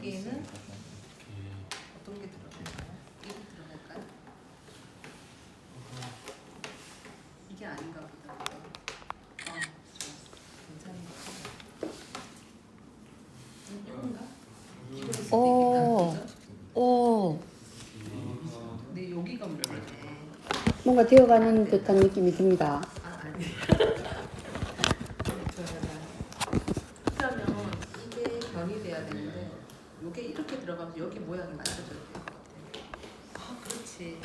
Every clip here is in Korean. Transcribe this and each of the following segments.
여기에는 어떤 게 들어갈까요? 이게 들어갈까요? 이게 아닌가 보다. 좋았어. 괜찮은 것 같아요. 이건가? 이걸 수도 오. 있겠다. 오. 근데 여기가 문제네. 뭔가 되어가는 듯한 느낌이 듭니다. 아니. 그러면 이게 변이 돼야 되는데 이게 이렇게 들어가면 여기 모양이 맞춰져야 될 것 같아. 아, 그렇지.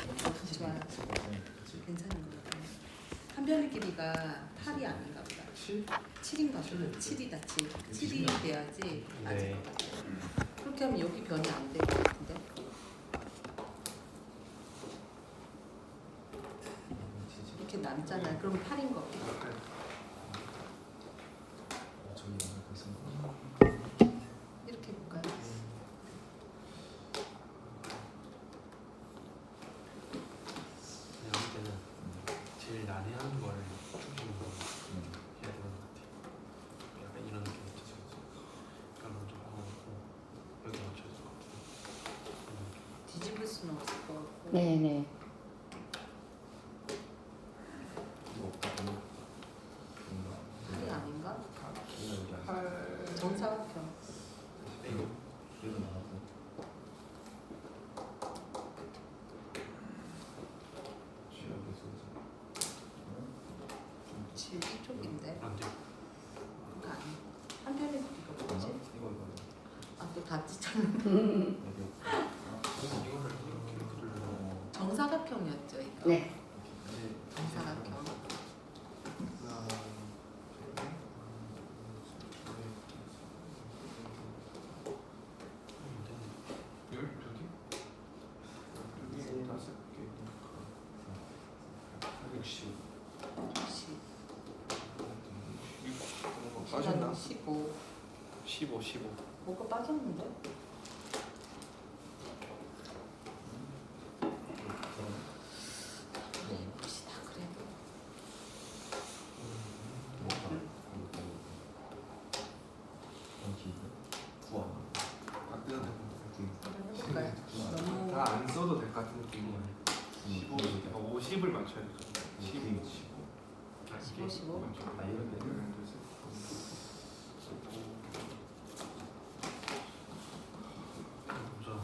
좋아요. 괜찮은 것 같아. 한 변의 길이가 8이 아닌가 보다. 7인가 보다. 7이다, 7. 7이 돼야지 맞을 것 같아. 그렇게 하면 여기 변이 안 될 것 같은데. 이렇게 남잖아요. 그럼 8인 거 같아. 이렇게 볼까요? 내가 볼 때는 제일 난해한 걸 중심으로 해야 되는 것 같아. 약간 이런 느낌이 있죠. 그러니까 먼저 하고 여기 맞춰야 될 것 같아. 뒤집을 수는 없을 것 같고. 네네. 팔이 아닌가? 정사각형. 지 이쪽인데. 안 돼요. 그거 아니. 한 편의 길이가 뭐지? 아, 또 다치잖아. 이거를 이렇게 그리려고 정사각형이었죠, 이거. 네. 정사각형. 빠졌나? 15. 15. 뭐가 빠졌는데? 그래, 봅시다, 그래도. 해볼까요? 너무 다 안 써도 될 것 같은 느낌이야. 50을 맞춰야 돼. 15. 15. 보자.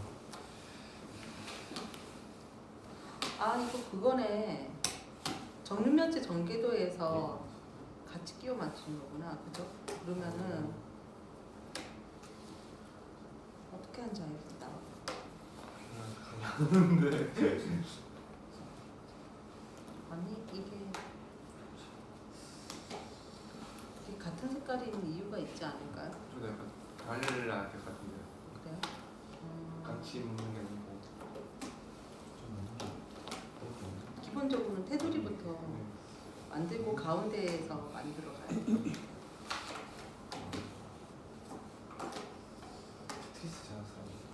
아, 이거 그거네. 정육면체 전개도에서 같이 끼워 맞추는 거구나. 그죠? 그러면은 어떻게 하는지 알겠다. 아니, 이게 같은 색깔인 이유가 있지 않을까요? 좀 약간 달라야 될 것 같은데. 그래요? 같이 먹는 게 아니고. 기본적으로는 테두리부터 만들고 가운데에서 만들어 가야 돼요.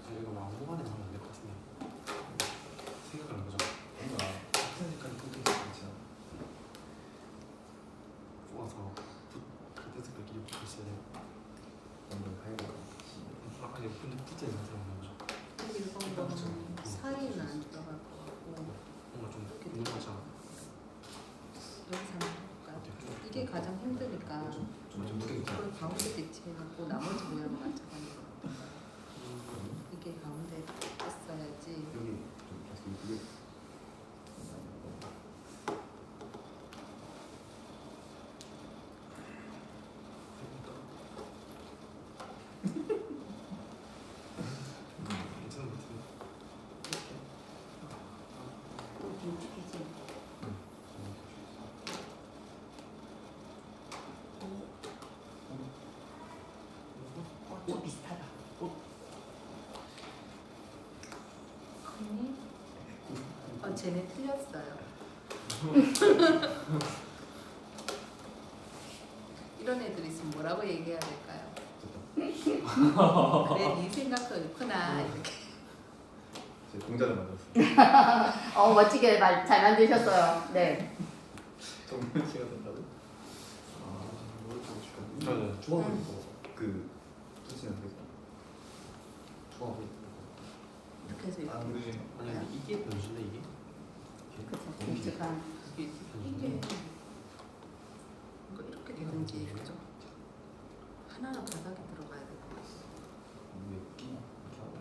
저희가 왕복안에 하면 안 될 것 같은데. 생각을 해보자. 뽑아서 같은 색깔 길이 붙어 있어야 돼. 아니 근데 붙어 있는 사람은 뭐죠? 이런 거는 사이는 안 들어갈 것 같고 뭔가 좀 궁금하잖아. 여기서 한번 해볼까요? 이게 가장 힘드니까 그걸 가운데 배치해놓고 나머지 모양을 맞춰가는 거. 이게 가운데 있어야지. 괜찮은 것 같은데. 움직이지. 좀 비슷하다. 언니? 쟤네 틀렸어요. 이런 애들 있으면 뭐라고 얘기해야 될까요? 그래, 네 생각도 있구나 이렇게. 동작을 만들었어요. 멋지게 잘 만드셨어요. 네. 정면 씨가 된다고? 저는 주먹을 그 투지는 되죠. 추가하고 있고. 이렇게 해서 이렇게. 아, 근데 아니 근데 이게 변수인데 이게? 그쵸. 길쭉한. 이게 이게 변수인데 이거 이렇게 되는지 그죠? 하나는 바닥에 들어가야 될 것 같아. 왜 끼냐? 이렇게 하고.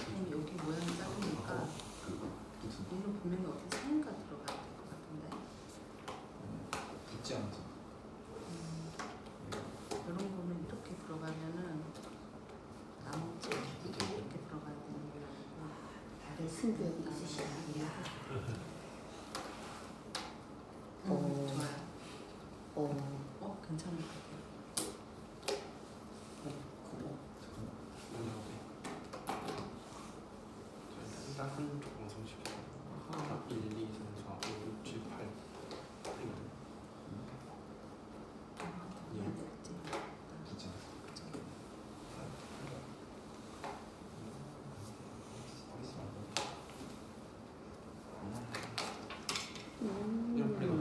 왜냐면 여기 모양이 작으니까 그거 붙은 얘는 분명히 어디 사이가 들어가야 될 것 같은데. 붙지 않죠. 이런 거는 이렇게 들어가면은 나머지 이게 이렇게 들어가야 되는 모양이고 다른 승부욕이 있으시다. 좋아요. 오. 괜찮은 것 같아요. 그거 잠깐만. 일단 한쪽 완성시켜서 1, 2, 3, 4, 5, 6, 7, 8 해야 되겠지. 붙지 않죠. 이런 플레이가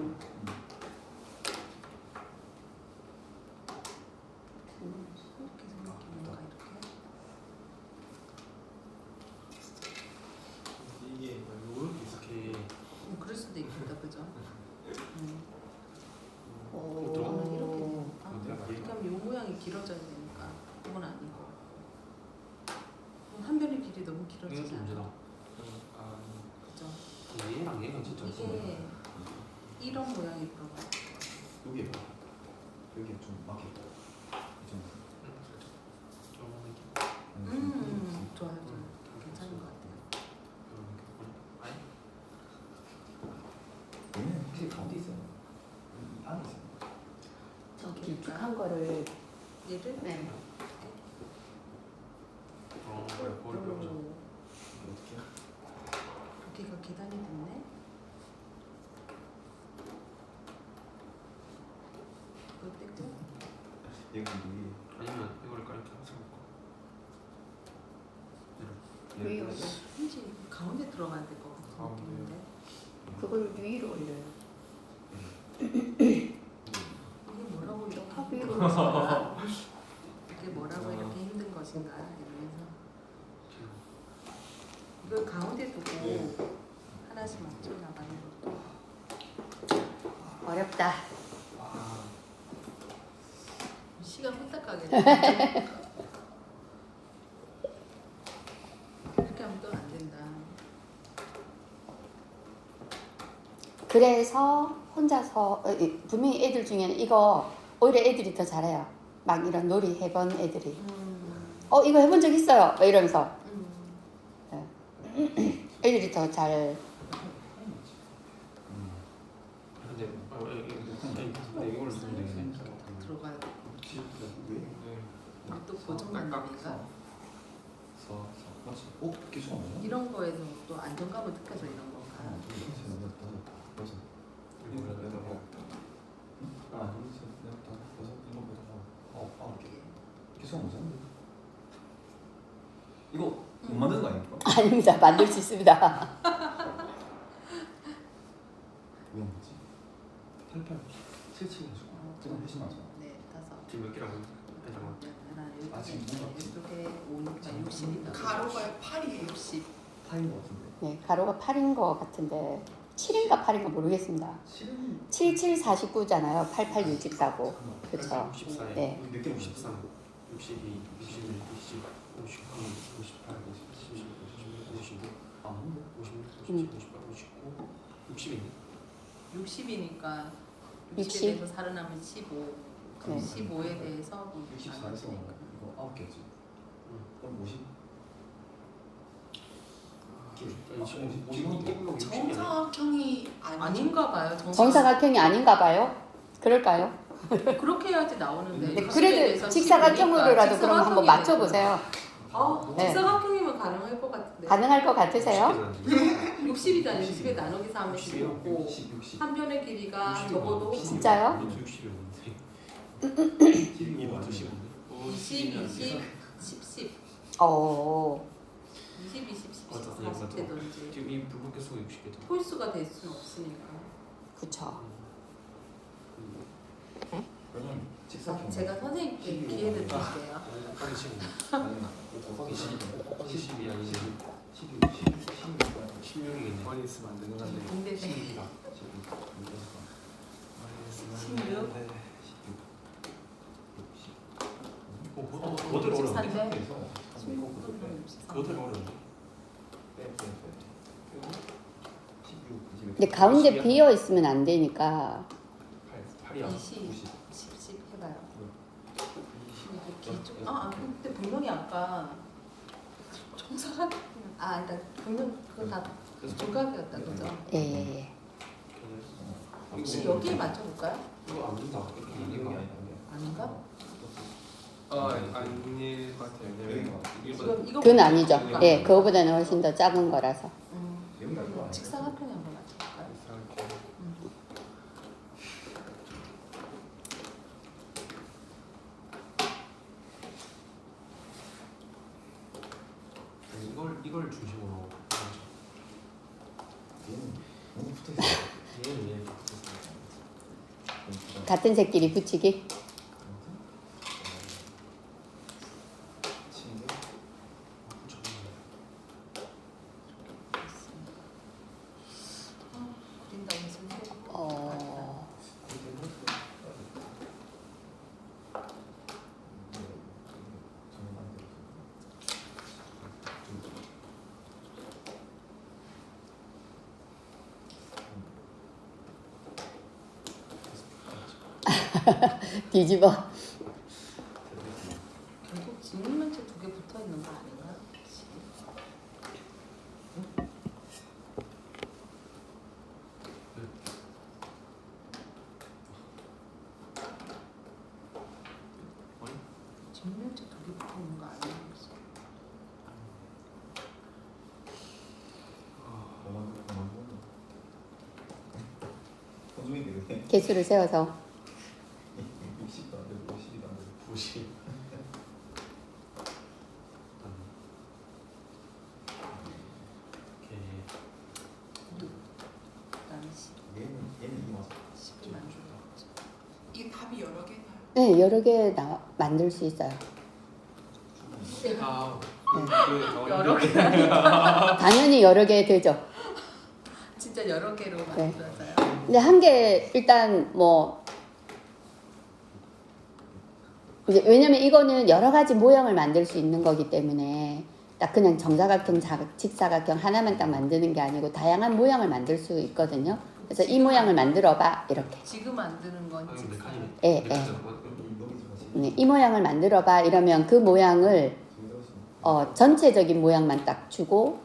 이렇게 생각해볼까 이렇게? 이게 이렇게 이렇게 그럴 수도 있겠다, 그죠? 오. 저는 이렇게 돼요. 어디가 이렇게 하면 이 모양이 길어져야 되니까 그건 아니고 한 변의 길이 너무 이게 좀 길어지잖아. 문제다. 그죠? 얘랑 얘가 진짜 이게 이런 모양이 들어가. 여기에 봐. 여기에 좀 막히고. 좀. 좋아요, 좋아요. 괜찮은 것 같아요. 얘는 확실히 가운데 있어요. 이 안에 있어요. 저 길쭉한 거를 얘를 네. 머리 빼보자. 어떻게? 여기가 계단이 됐네. 이거 떼고 여기 여기. 아니면 이거를 이렇게 해서 볼까? 위로 왠지 가운데 들어가야 될 것 같은 가운데요? 느낌인데 그걸 위로 올려요. 이게 뭐라고 이렇게 탑 힘든 위로 것인가? 이게 뭐라고 이렇게 힘든 것인가 이러면서 이걸 가운데 두고 하나씩 맞춰 나가는 것도 어렵다. 시간 후딱 가겠네. 이렇게 하면 또 안 된다. 그래서 혼자서 분명히 애들 중에는 이거 오히려 애들이 더 잘해요. 막 이런 놀이 해본 애들이 이거 해본 적 있어요. 막 이러면서 애들이 더 잘. 근데 이걸 쓰면 되겠네. 들어가야 돼. 왜? 또 고정관념인가? 맞지? 계속 안 오나? 이런 거에서 또 안정감을 느껴서 이런 건가? 이거 못 만드는 거 아닙니까? 아닙니다. 만들 수 있습니다. 왜 안 되지? 88, 77 해주고 지금 훨씬 많잖아. 네, 5. 지금 몇 개라고 해서 아, 지금 이쪽에 5니까 60이다. 가로가 8이에요. 60. 8인 거 같은데. 네, 가로가 8인 것 같은데 7인가 8인가 모르겠습니다. 7은 77 49잖아요. 88 64고. 그쵸? 64에 네. 몇 개? 63, 62, 61, 60, 59, 58, 57, 56, 56, 아, 한데? 56, 57, 58, 59, 60이네. 60이니까 60. 60에 대해서 살아남은 15. 네. 15에 대해서 64에서 이거 9개지. 그럼 50? 지금 이걸로 60이야. 정사각형이 아닌가 봐요. 정사각형이 아닌가 봐요? 그럴까요? 그렇게 해야지 나오는데. 네, 60에 그래도 대해서 직사각형으로라도 15니까 그럼 한번 직사각형이 맞춰보세요. 네. 직사각형이면 가능할 것 같은데. 가능할 것 같으세요? 60이잖아요. 60에 나누기 3은 15고 60. 한 변의 길이가 적어도 진짜요? 60이었는데. 12 맞죠? 15. 20, 20, 10, 10. 20, 20, 10, 40 되던지. 지금 이 불법 개수가 60개죠. 홀수가 될 수는 없으니까. 그쵸. 그러면 직사각형. 제가 선생님께 기회를 드릴게요. 곱하기 12. 아니 곱하기 12 곱하기 12 아니지. 16이겠네. 많이 있으면 안 되는 건데. 근데 12가. 많이 있으면 16? 안 되는데. 그것들 어려운데? 16. 그것들 어려운데? 근데 가운데 비어 있으면 안 되니까 8이야. 20, 10 해봐요. 근데 분명히 아까 정사각 그러니까 분명 그거 다 조각이었다 그죠? 예. 혹시 여기에 맞춰볼까요? 이거 안 된다. 이거 아닌가? 아닐 것 같아요. 왜냐면 이거 그건 아니죠. 예, 그거보다는 훨씬 더 작은 거라서. 직사각형에 한번 맞춰볼까요? 이렇게 이걸 중심으로 하죠. 너무 붙어있어. 얘는 같은 새끼리 붙이기. 그린다고 해서 어, 뒤집어. 결국 직립면체 두 개 붙어 있는 거 아닌가요? 혹시? 직립면체 두 개 붙어 있는 거 아니에요? 혹시? 개수를 세워서. 60도 안 되고 50도 안 되고 90. 그다음에 10, 얘는 이 맞아. 10을 만들어. 이게 답이 여러 개나요? 네, 여러 개 만들 수 있어요. 여러 개. 당연히 여러 개 되죠. 진짜 여러 개로 네. 만들어져요. 근데 한 개 일단 뭐 이제 왜냐면 이거는 여러 가지 모양을 만들 수 있는 거기 때문에 딱 그냥 정사각형, 직사각형 하나만 딱 만드는 게 아니고 다양한 모양을 만들 수 있거든요. 그래서 이 모양을 만들어봐 이렇게. 지금 만드는 건 아니 직사각. 메카닉. 예, 네, 이 모양을 만들어봐 이러면 그 모양을 전체적인 모양만 딱 주고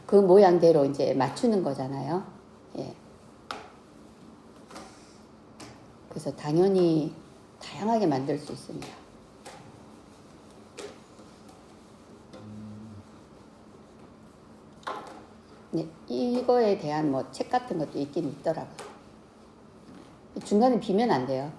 그 모양대로 이제 맞추는 거잖아요. 예. 그래서 당연히 다양하게 만들 수 있습니다. 네, 이거에 대한 뭐 책 같은 것도 있긴 있더라고요. 중간에 비면 안 돼요.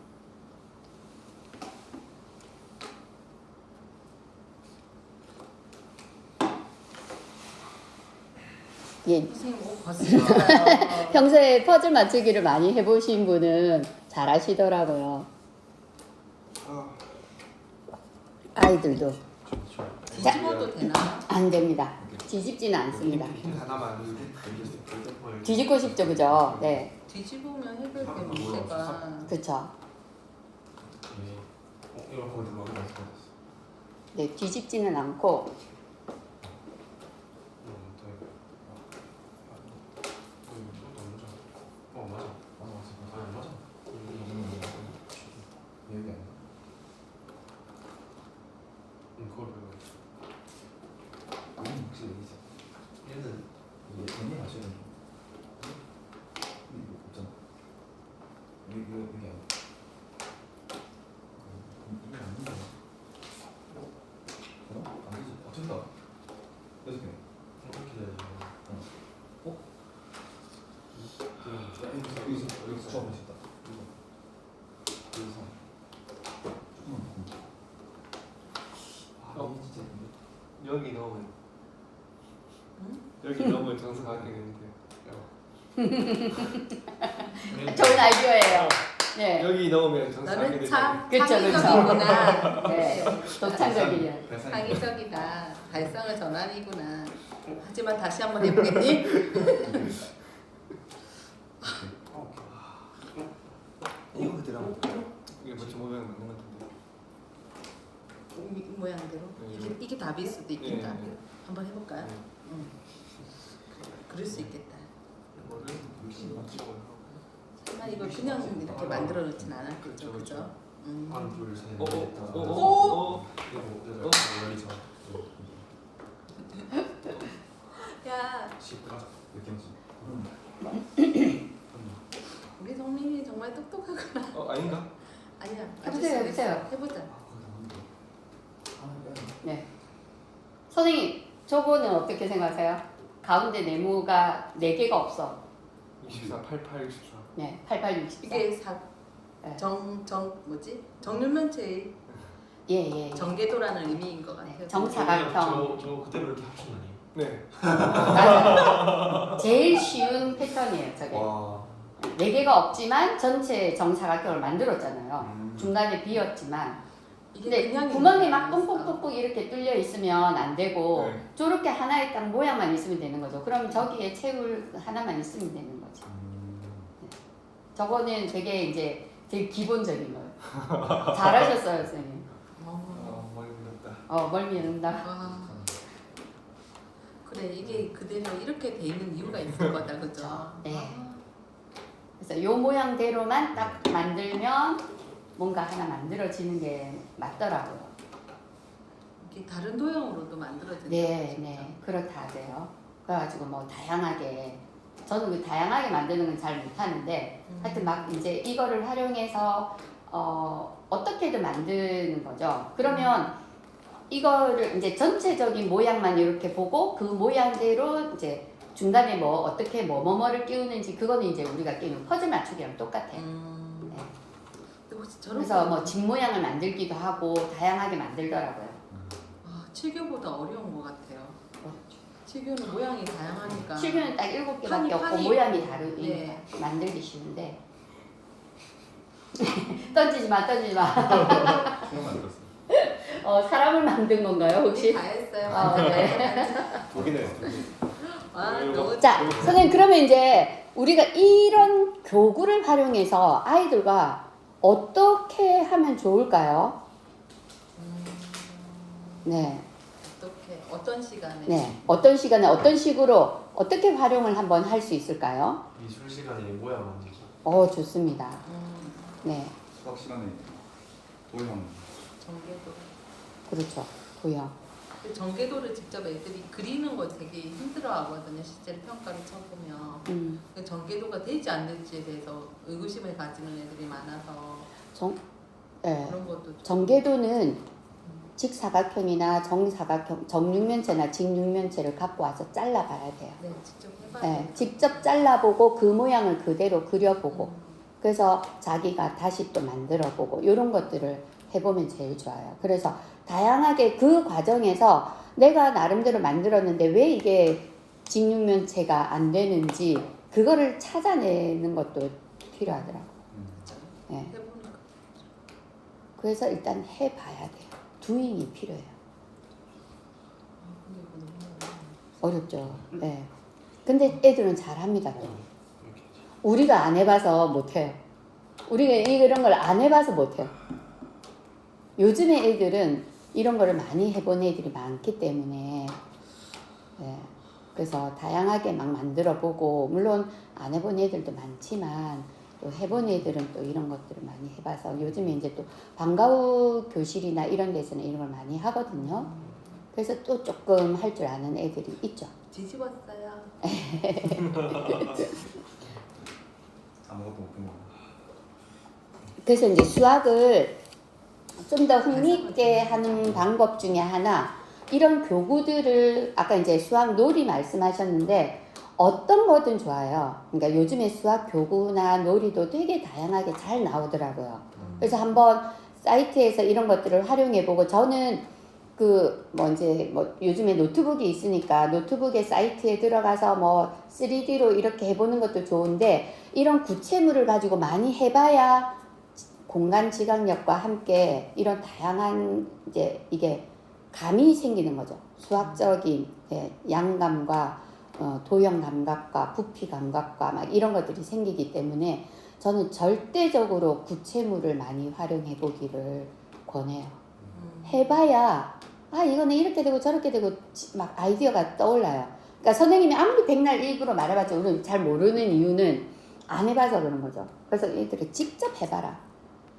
예, 선생님 옷 벗으셨어요. 평소에 퍼즐 맞추기를 많이 해보신 분은 잘 아시더라고요. 아이들도 뒤집어도 되나요? 안 됩니다. 뒤집지는 않습니다. 하나만 뒤집고 싶죠, 그죠? 네, 뒤집으면 해결될 문제가 그렇죠. 이거 거기 뭐 네, 뒤집지는 않고 여기 아니야. 얘는 혹시 여기 있어? 얘는 얘는 맞춰야 되는 이거 없잖아. 여기 아니야. 이게 아닌데. 그럼? 안 되지. 된다. 여섯 개. 이렇게 돼야지. 여기서 처음 했다. 여기서 조금만 바꾸면. 진짜 여기 넣으면 응? 여기 넣으면 정사각형인데. 좋은 아이디어예요. 네. 여기 넣으면 정상하게 너는 되죠. 참 그쵸, 창의적이구나. 네. 도창적이야. 창의적이다. 발상을 전환이구나. 하지만 다시 한번 해보겠니? 이거 그대로 한번 볼까요? 이게 뭐지 모양 맞는 것 같은데. 이 모양대로. 네. 이게 답일 수도 있겠다. 네. 한번 해볼까요? 네. 응. 그럴 수 있겠다. 이거를 맞추고 설마 이걸 그냥 이렇게 만들어 놓진 않았겠죠, 그죠? 하나 둘셋 오, 오, 넷, 다섯, 오, 여섯, 오. 일곱 여덟 열이죠. 야, 10까지. 느낌지. 우리 성민이 정말 똑똑하구나. 아닌가? 아니야. 해보세요, 아주 해보세요. 해보자. 네. 선생님, 저거는 어떻게 생각하세요? 가운데 네모가 4개가 없어. 24, 88, 64. 네, 88, 64. 이게 네. 뭐지? 정육면체의 예, 예. 정계도라는 의미인 것 같아요. 네, 정사각형. 저 그대로 이렇게 합친 거 아니에요? 네. 맞아요. 제일 쉬운 패턴이에요, 저게. 와. 4개가 없지만 전체 정사각형을 만들었잖아요. 중간에 비었지만. 이게 근데 그냥 구멍이 있는 막 게 아니었어. 뽕뽕뽕뽕 이렇게 뚫려 있으면 안 되고 네. 저렇게 하나의 딱 모양만 있으면 되는 거죠. 그럼 저기에 채울 하나만 있으면 되는 거죠. 저거는 되게 이제 되게 기본적인 거예요. 잘하셨어요, 선생님. 많이 힘들었다. 멀미 는다. 아, 그래 이게 그대로 이렇게 돼 있는 이유가 있을 거다, 그죠? 네. 아, 그래서 요 모양대로만 딱 만들면 뭔가 하나 만들어지는 게 맞더라고요. 이게 다른 도형으로도 만들어진다. 네, 네, 그렇다 하대요. 그래가지고 뭐 다양하게 저는 그 다양하게 만드는 건 잘 못하는데 하여튼 막 이제 이거를 활용해서 어떻게든 만드는 거죠. 그러면 이거를 이제 전체적인 모양만 이렇게 보고 그 모양대로 이제 중간에 뭐 어떻게 뭐뭐를 끼우는지 그거는 이제 우리가 끼우는 퍼즐 맞추기랑 똑같아요. 근데 혹시 저런 그래서 거- 뭐 집 모양을 만들기도 하고 다양하게 만들더라고요. 아, 7교보다 어려운 것 같아요. 7교는 모양이 다양하니까. 7교는 딱 7개밖에 판이- 없고 판이 모양이 있고. 다르니까 네. 만들기 쉬운데 던지지 마. 처음 만들었어요. 사람을 만든 건가요 혹시? 다 했어요. 아, 네. 독이네요. 아, 너무 자, 선생님 그러면 이제 우리가 이런 교구를 활용해서 아이들과 어떻게 하면 좋을까요? 네, 어떤 시간에? 네. 어떤 시간에 어떤 식으로 어떻게 활용을 한번 할 수 있을까요? 미술 시간에 모양 만들기. 좋습니다. 음, 네, 수학 시간에 도형. 전개도. 그렇죠. 도형. 근데 전개도를 직접 애들이 그리는 거 되게 힘들어하거든요. 실제로 평가를 쳐보면 그 전개도가 되지 않는지에 대해서 의구심을 가지는 애들이 많아서 네. 그런 것도 좀- 정계도는 직사각형이나 정사각형, 정육면체나 직육면체를 갖고 와서 잘라봐야 돼요. 네, 직접 해봐야 네, 돼요. 직접 잘라보고 그 모양을 그대로 그려보고 그래서 자기가 다시 또 만들어보고 이런 것들을 해보면 제일 좋아요. 그래서 다양하게 그 과정에서 내가 나름대로 만들었는데 왜 이게 직육면체가 안 되는지 그거를 찾아내는 것도 필요하더라고요. 그렇죠. 네. 해보는 거. 그래서 일단 해봐야 돼요. 두잉이 필요해요. 아, 근데 이거 너무 어렵죠. 네. 근데 애들은 잘합니다. 또. 이렇게. 우리가 안 해봐서 못해요. 우리가 이런 걸 안 해봐서 못해요. 요즘에 애들은 이런 거를 많이 해본 애들이 많기 때문에 네. 그래서 다양하게 막 만들어보고 물론 안 해본 애들도 많지만 또 해본 애들은 또 이런 것들을 많이 해봐서 요즘에 이제 또 방과후 교실이나 이런 데서는 이런 걸 많이 하거든요. 그래서 또 조금 할 줄 아는 애들이 있죠. 뒤집었어요. 아무것도 못 본 거. 그래서 이제 수학을 좀 더 흥미있게 하는 방법 중에 하나 이런 교구들을 아까 이제 수학 놀이 말씀하셨는데 어떤 거든 좋아요. 그러니까 요즘에 수학 교구나 놀이도 되게 다양하게 잘 나오더라고요. 그래서 한번 사이트에서 이런 것들을 활용해보고 저는 이제 요즘에 노트북이 있으니까 노트북의 사이트에 들어가서 뭐 3D로 이렇게 해보는 것도 좋은데 이런 구체물을 가지고 많이 해봐야 공간 지각력과 함께 이런 다양한 이제 이게 감이 생기는 거죠. 수학적인 양감과 도형 감각과 부피 감각과 막 이런 것들이 생기기 때문에 저는 절대적으로 구체물을 많이 활용해 보기를 권해요. 해봐야 이거는 이렇게 되고 저렇게 되고 막 아이디어가 떠올라요. 그러니까 선생님이 아무리 백날 일부러 말해봤자 우리는 잘 모르는 이유는 안 해봐서 그런 거죠. 그래서 얘들이 직접 해봐라.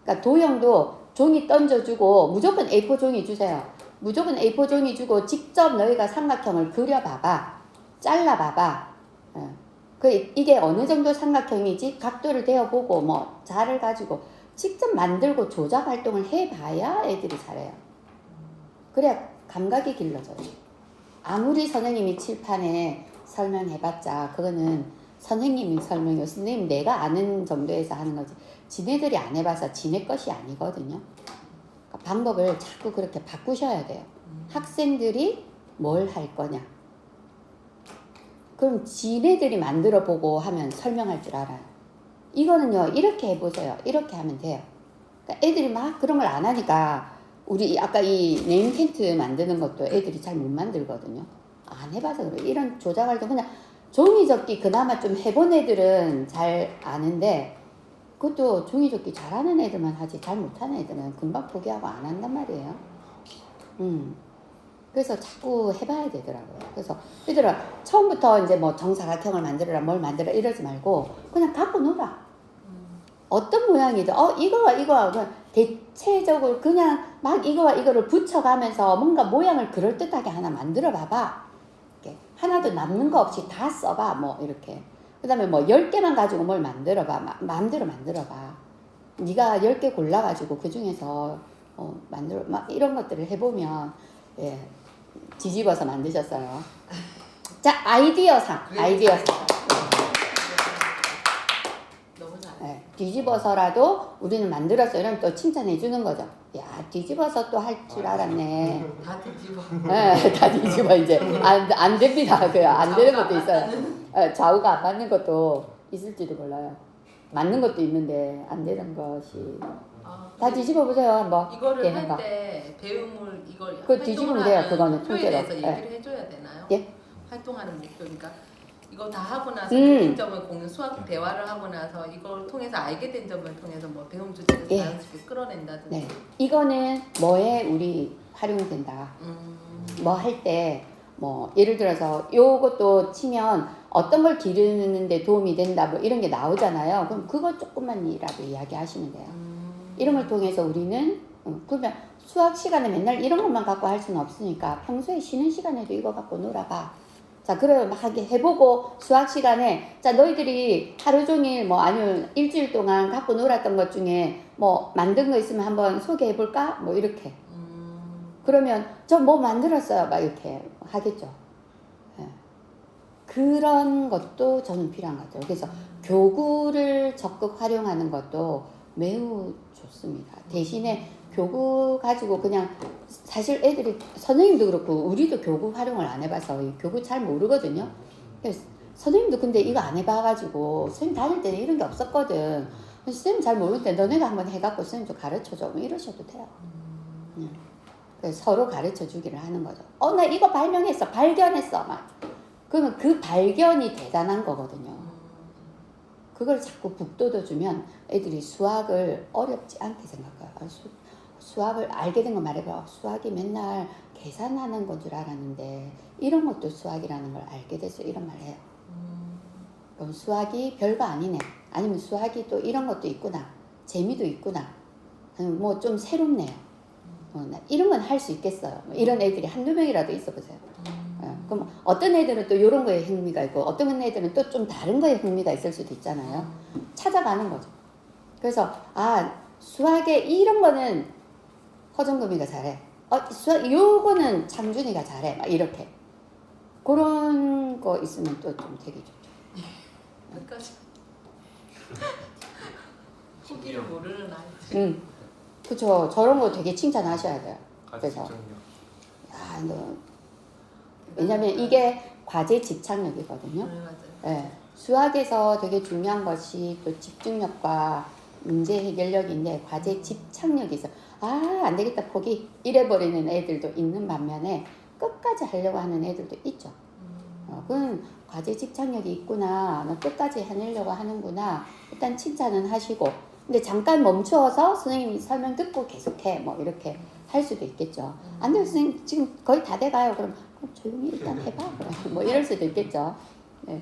그러니까 도형도 종이 던져주고 무조건 A4 종이 주세요. 무조건 A4 종이 주고 직접 너희가 삼각형을 그려봐봐. 잘라봐봐. 이게 어느 정도 삼각형이지 각도를 대어보고 뭐 자를 가지고 직접 만들고 조작 활동을 해봐야 애들이 잘해요. 그래야 감각이 길러져요. 아무리 선생님이 칠판에 설명해봤자 그거는 선생님이 설명해요. 선생님 내가 아는 정도에서 하는 거지. 지네들이 안 해봐서 지네 것이 아니거든요. 그러니까 방법을 자꾸 그렇게 바꾸셔야 돼요. 학생들이 뭘 할 거냐. 그럼 지네들이 만들어 보고 하면 설명할 줄 알아요. 이거는요 이렇게 해보세요. 이렇게 하면 돼요. 그러니까 애들이 막 그런 걸 안 하니까 우리 아까 이 네임 텐트 만드는 것도 애들이 잘 못 만들거든요. 안 해봐서 그래요. 이런 조작활동 그냥 종이접기 그나마 좀 해본 애들은 잘 아는데 그것도 종이접기 잘하는 애들만 하지 잘 못하는 애들은 금방 포기하고 안 한단 말이에요. 그래서 자꾸 해봐야 되더라고요. 그래서 얘들아 처음부터 이제 뭐 정사각형을 만들어라 뭘 만들어라 이러지 말고 그냥 갖고 놀아. 어떤 모양이든 이거와 이거와 대체적으로 그냥 막 이거와 이거를 붙여가면서 뭔가 모양을 그럴듯하게 하나 만들어 봐봐. 이렇게 하나도 남는 거 없이 다 써봐. 뭐 이렇게. 그 다음에 뭐 10개만 가지고 뭘 만들어봐. 마음대로 만들어봐. 네가 10개 골라가지고 그 중에서 만들어 막 이런 것들을 해보면 뒤집어서 만드셨어요. 자 아이디어상. 너무 잘해. 뒤집어서라도 우리는 만들었어. 이러면 또 칭찬해 주는 거죠. 야 뒤집어서 또 할 줄 알았네. 다 뒤집어. 다 뒤집어 이제 안 됩니다. 안 되는 것도 있어요. 좌우가 안 맞는 것도 있을지도 몰라요. 맞는 것도 있는데 안 되는 것이 다 뒤집어 보세요. 한번. 이거를 할 때 배움을 이걸 그거 뒤집으면 돼요. 그거는 목표에 통째로. 대해서 얘기를 해줘야 되나요? 예? 활동하는 목표니까 이거 다 하고 나서 느낀 점을 공유 수학 대화를 하고 나서 이걸 통해서 알게 된 점을 통해서 뭐 배움 주제를 자연스럽게 끌어낸다든지. 네. 이거는 뭐에 우리 활용된다. 뭐 할 때 뭐 예를 들어서 요것도 치면 어떤 걸 기르는데 도움이 된다 뭐 이런 게 나오잖아요. 그럼 그거 조금만이라도 이야기하시면 돼요. 이런 걸 통해서 우리는 그러면 수학 시간에 맨날 이런 것만 갖고 할 수는 없으니까 평소에 쉬는 시간에도 이거 갖고 놀아봐. 자, 그러면 막 해보고 수학 시간에 자 너희들이 하루 종일 뭐 아니면 일주일 동안 갖고 놀았던 것 중에 뭐 만든 거 있으면 한번 소개해 볼까? 뭐 이렇게. 그러면 저 뭐 만들었어요. 막 이렇게 하겠죠. 네. 그런 것도 저는 필요한 거죠. 그래서 교구를 적극 활용하는 것도 매우 좋습니다. 대신에 교구 가지고 그냥 사실 애들이 선생님도 그렇고 우리도 교구 활용을 안 해봐서 교구 잘 모르거든요. 그래서 선생님도 근데 이거 안 해봐가지고 선생님 다닐 때는 이런 게 없었거든. 선생님 잘 모르는데 너네가 한번 해갖고 선생님 좀 가르쳐줘. 뭐 이러셔도 돼요. 그래서 서로 가르쳐 주기를 하는 거죠. 나 이거 발견했어. 막. 그러면 그 발견이 대단한 거거든요. 그걸 자꾸 북돋워주면 애들이 수학을 어렵지 않게 생각해요. 수학을 알게 된 거 말해봐. 수학이 맨날 계산하는 건 줄 알았는데 이런 것도 수학이라는 걸 알게 됐어. 이런 말 해요. 그럼 수학이 별거 아니네. 아니면 수학이 또 이런 것도 있구나. 재미도 있구나. 뭐 좀 새롭네요. 이런 건 할 수 있겠어요. 이런 애들이 한두 명이라도 있어 보세요. 그럼 어떤 애들은 또 이런 거에 흥미가 있고 어떤 애들은 또 좀 다른 거에 흥미가 있을 수도 있잖아요. 찾아가는 거죠. 그래서 수학에 이런 거는 허정금이가 잘해. 수학 요거는 창준이가 잘해. 막 이렇게 그런 거 있으면 또 좀 되게 좋죠. 끝까지 후기를 모르는 아이. 그쵸. 저런 거 되게 칭찬하셔야 돼요. 그래서 집중력. 왜냐면 이게 과제 집착력이거든요. 맞아요. 네. 수학에서 되게 중요한 것이 또 집중력과 문제 해결력인데 과제 집착력이 있어. 아, 안 되겠다 포기 이래버리는 애들도 있는 반면에 끝까지 하려고 하는 애들도 있죠. 그건 과제 집착력이 있구나. 너 끝까지 해내려고 하는구나. 일단 칭찬은 하시고. 근데 잠깐 멈추어서 선생님이 설명 듣고 계속해. 뭐 이렇게 할 수도 있겠죠. 안 돼요 선생님 지금 거의 다 돼가요. 그럼 조용히 일단 해봐. 뭐 이럴 수도 있겠죠. 네.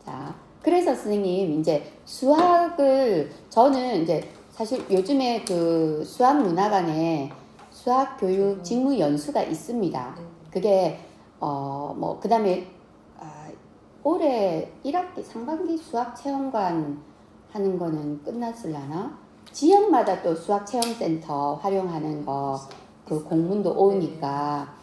자, 그래서 선생님 이제 수학을 저는 이제 사실 요즘에 그 수학 문화관에 수학 교육 직무 연수가 있습니다. 그게 뭐 그다음에 올해 1학기 상반기 수학 체험관 하는 거는 끝났을라나? 지역마다 또 수학 체험센터 활용하는 거 그 공문도 오니까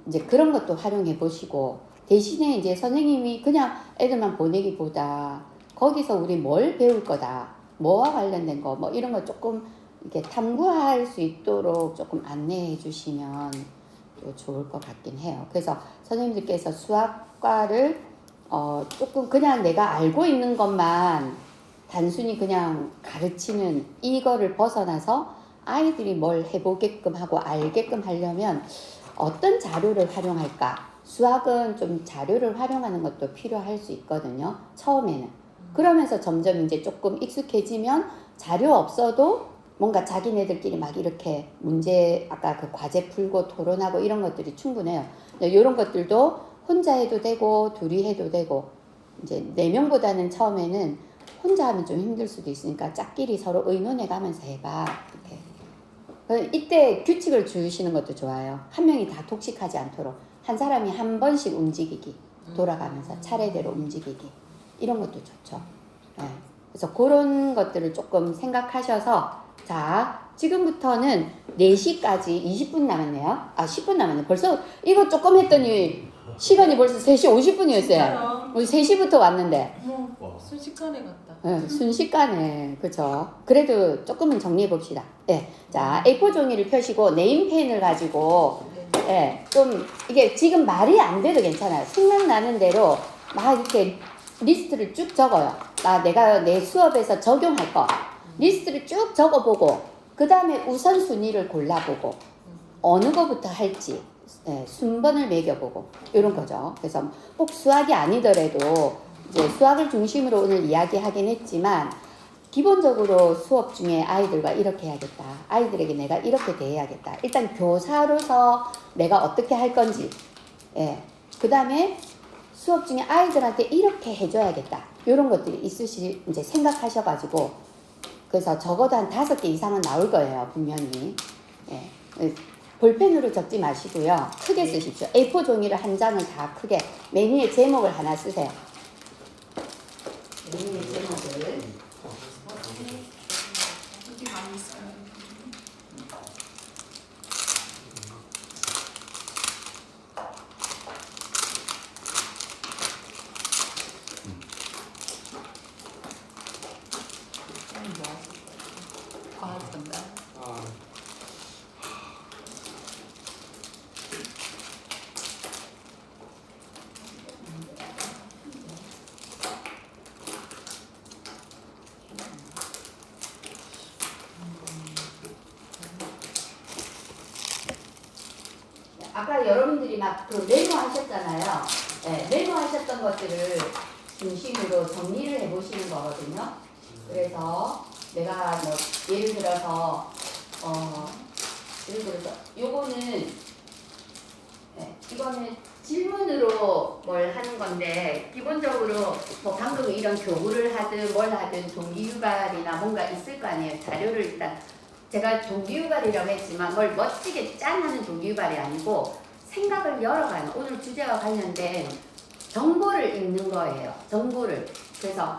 이제 그런 것도 활용해 보시고 대신에 이제 선생님이 그냥 애들만 보내기보다 거기서 우리 뭘 배울 거다, 뭐와 관련된 거, 뭐 이런 거 조금 이렇게 탐구할 수 있도록 조금 안내해 주시면 또 좋을 것 같긴 해요. 그래서 선생님들께서 수학과를 조금 그냥 내가 알고 있는 것만 단순히 그냥 가르치는 이거를 벗어나서 아이들이 뭘 해보게끔 하고 알게끔 하려면 어떤 자료를 활용할까? 수학은 좀 자료를 활용하는 것도 필요할 수 있거든요. 처음에는. 그러면서 점점 이제 조금 익숙해지면 자료 없어도 뭔가 자기네들끼리 막 이렇게 문제, 아까 그 과제 풀고 토론하고 이런 것들이 충분해요. 이런 것들도 혼자 해도 되고 둘이 해도 되고 이제 4명보다는 처음에는 혼자 하면 좀 힘들 수도 있으니까 짝끼리 서로 의논해 가면서 해봐. 이렇게. 이때 규칙을 주시는 것도 좋아요. 한 명이 다 독식하지 않도록 한 사람이 한 번씩 움직이기, 돌아가면서 차례대로 움직이기, 이런 것도 좋죠. 네. 그래서 그런 것들을 조금 생각하셔서 자, 지금부터는 4시까지 20분 남았네요. 10분 남았네. 벌써 이거 조금 했더니 시간이 벌써 3시 50분이었어요. 우리 3시부터 왔는데. 순식간에 갔다. 네, 순식간에. 그죠. 그래도 조금은 정리해 봅시다. 네. 자, A4 종이를 펴시고 네임펜을 가지고 좀 이게 지금 말이 안 돼도 괜찮아요. 생각나는 대로 막 이렇게 리스트를 쭉 적어요. 내가 내 수업에서 적용할 거 리스트를 쭉 적어보고 그 다음에 우선순위를 골라보고 어느 거부터 할지 순번을 매겨보고 이런 거죠. 그래서 꼭 수학이 아니더라도 이제 수학을 중심으로 오늘 이야기하긴 했지만 기본적으로 수업 중에 아이들과 이렇게 해야겠다. 아이들에게 내가 이렇게 대해야겠다. 일단 교사로서 내가 어떻게 할 건지 그 다음에 수업 중에 아이들한테 이렇게 해줘야겠다. 이런 것들이 있으시 이제 생각하셔가지고 그래서 적어도 한 5개 이상은 나올 거예요. 분명히. 볼펜으로 적지 마시고요. 크게 쓰십시오. A4 종이를 한 장을 다 크게 메뉴의 제목을 하나 쓰세요. 메뉴의 제목을 여기 많이 있어요. 과학인가? 아까 여러분들이 막 그 메모하셨잖아요. 메모하셨던 것들을 중심으로 정리를 해보시는 거거든요. 그래서 내가 뭐 예를 들어서 요거는 이거는 질문으로 뭘 하는 건데 기본적으로 뭐 방금 이런 교구를 하든 뭘 하든 동기유발이나 뭔가 있을 거 아니에요. 자료를 일단 제가 동기유발이라고 했지만 뭘 멋지게 짠하는 동기유발이 아니고 생각을 열어가는 오늘 주제와 관련된 정보를 읽는 거예요. 정보를. 그래서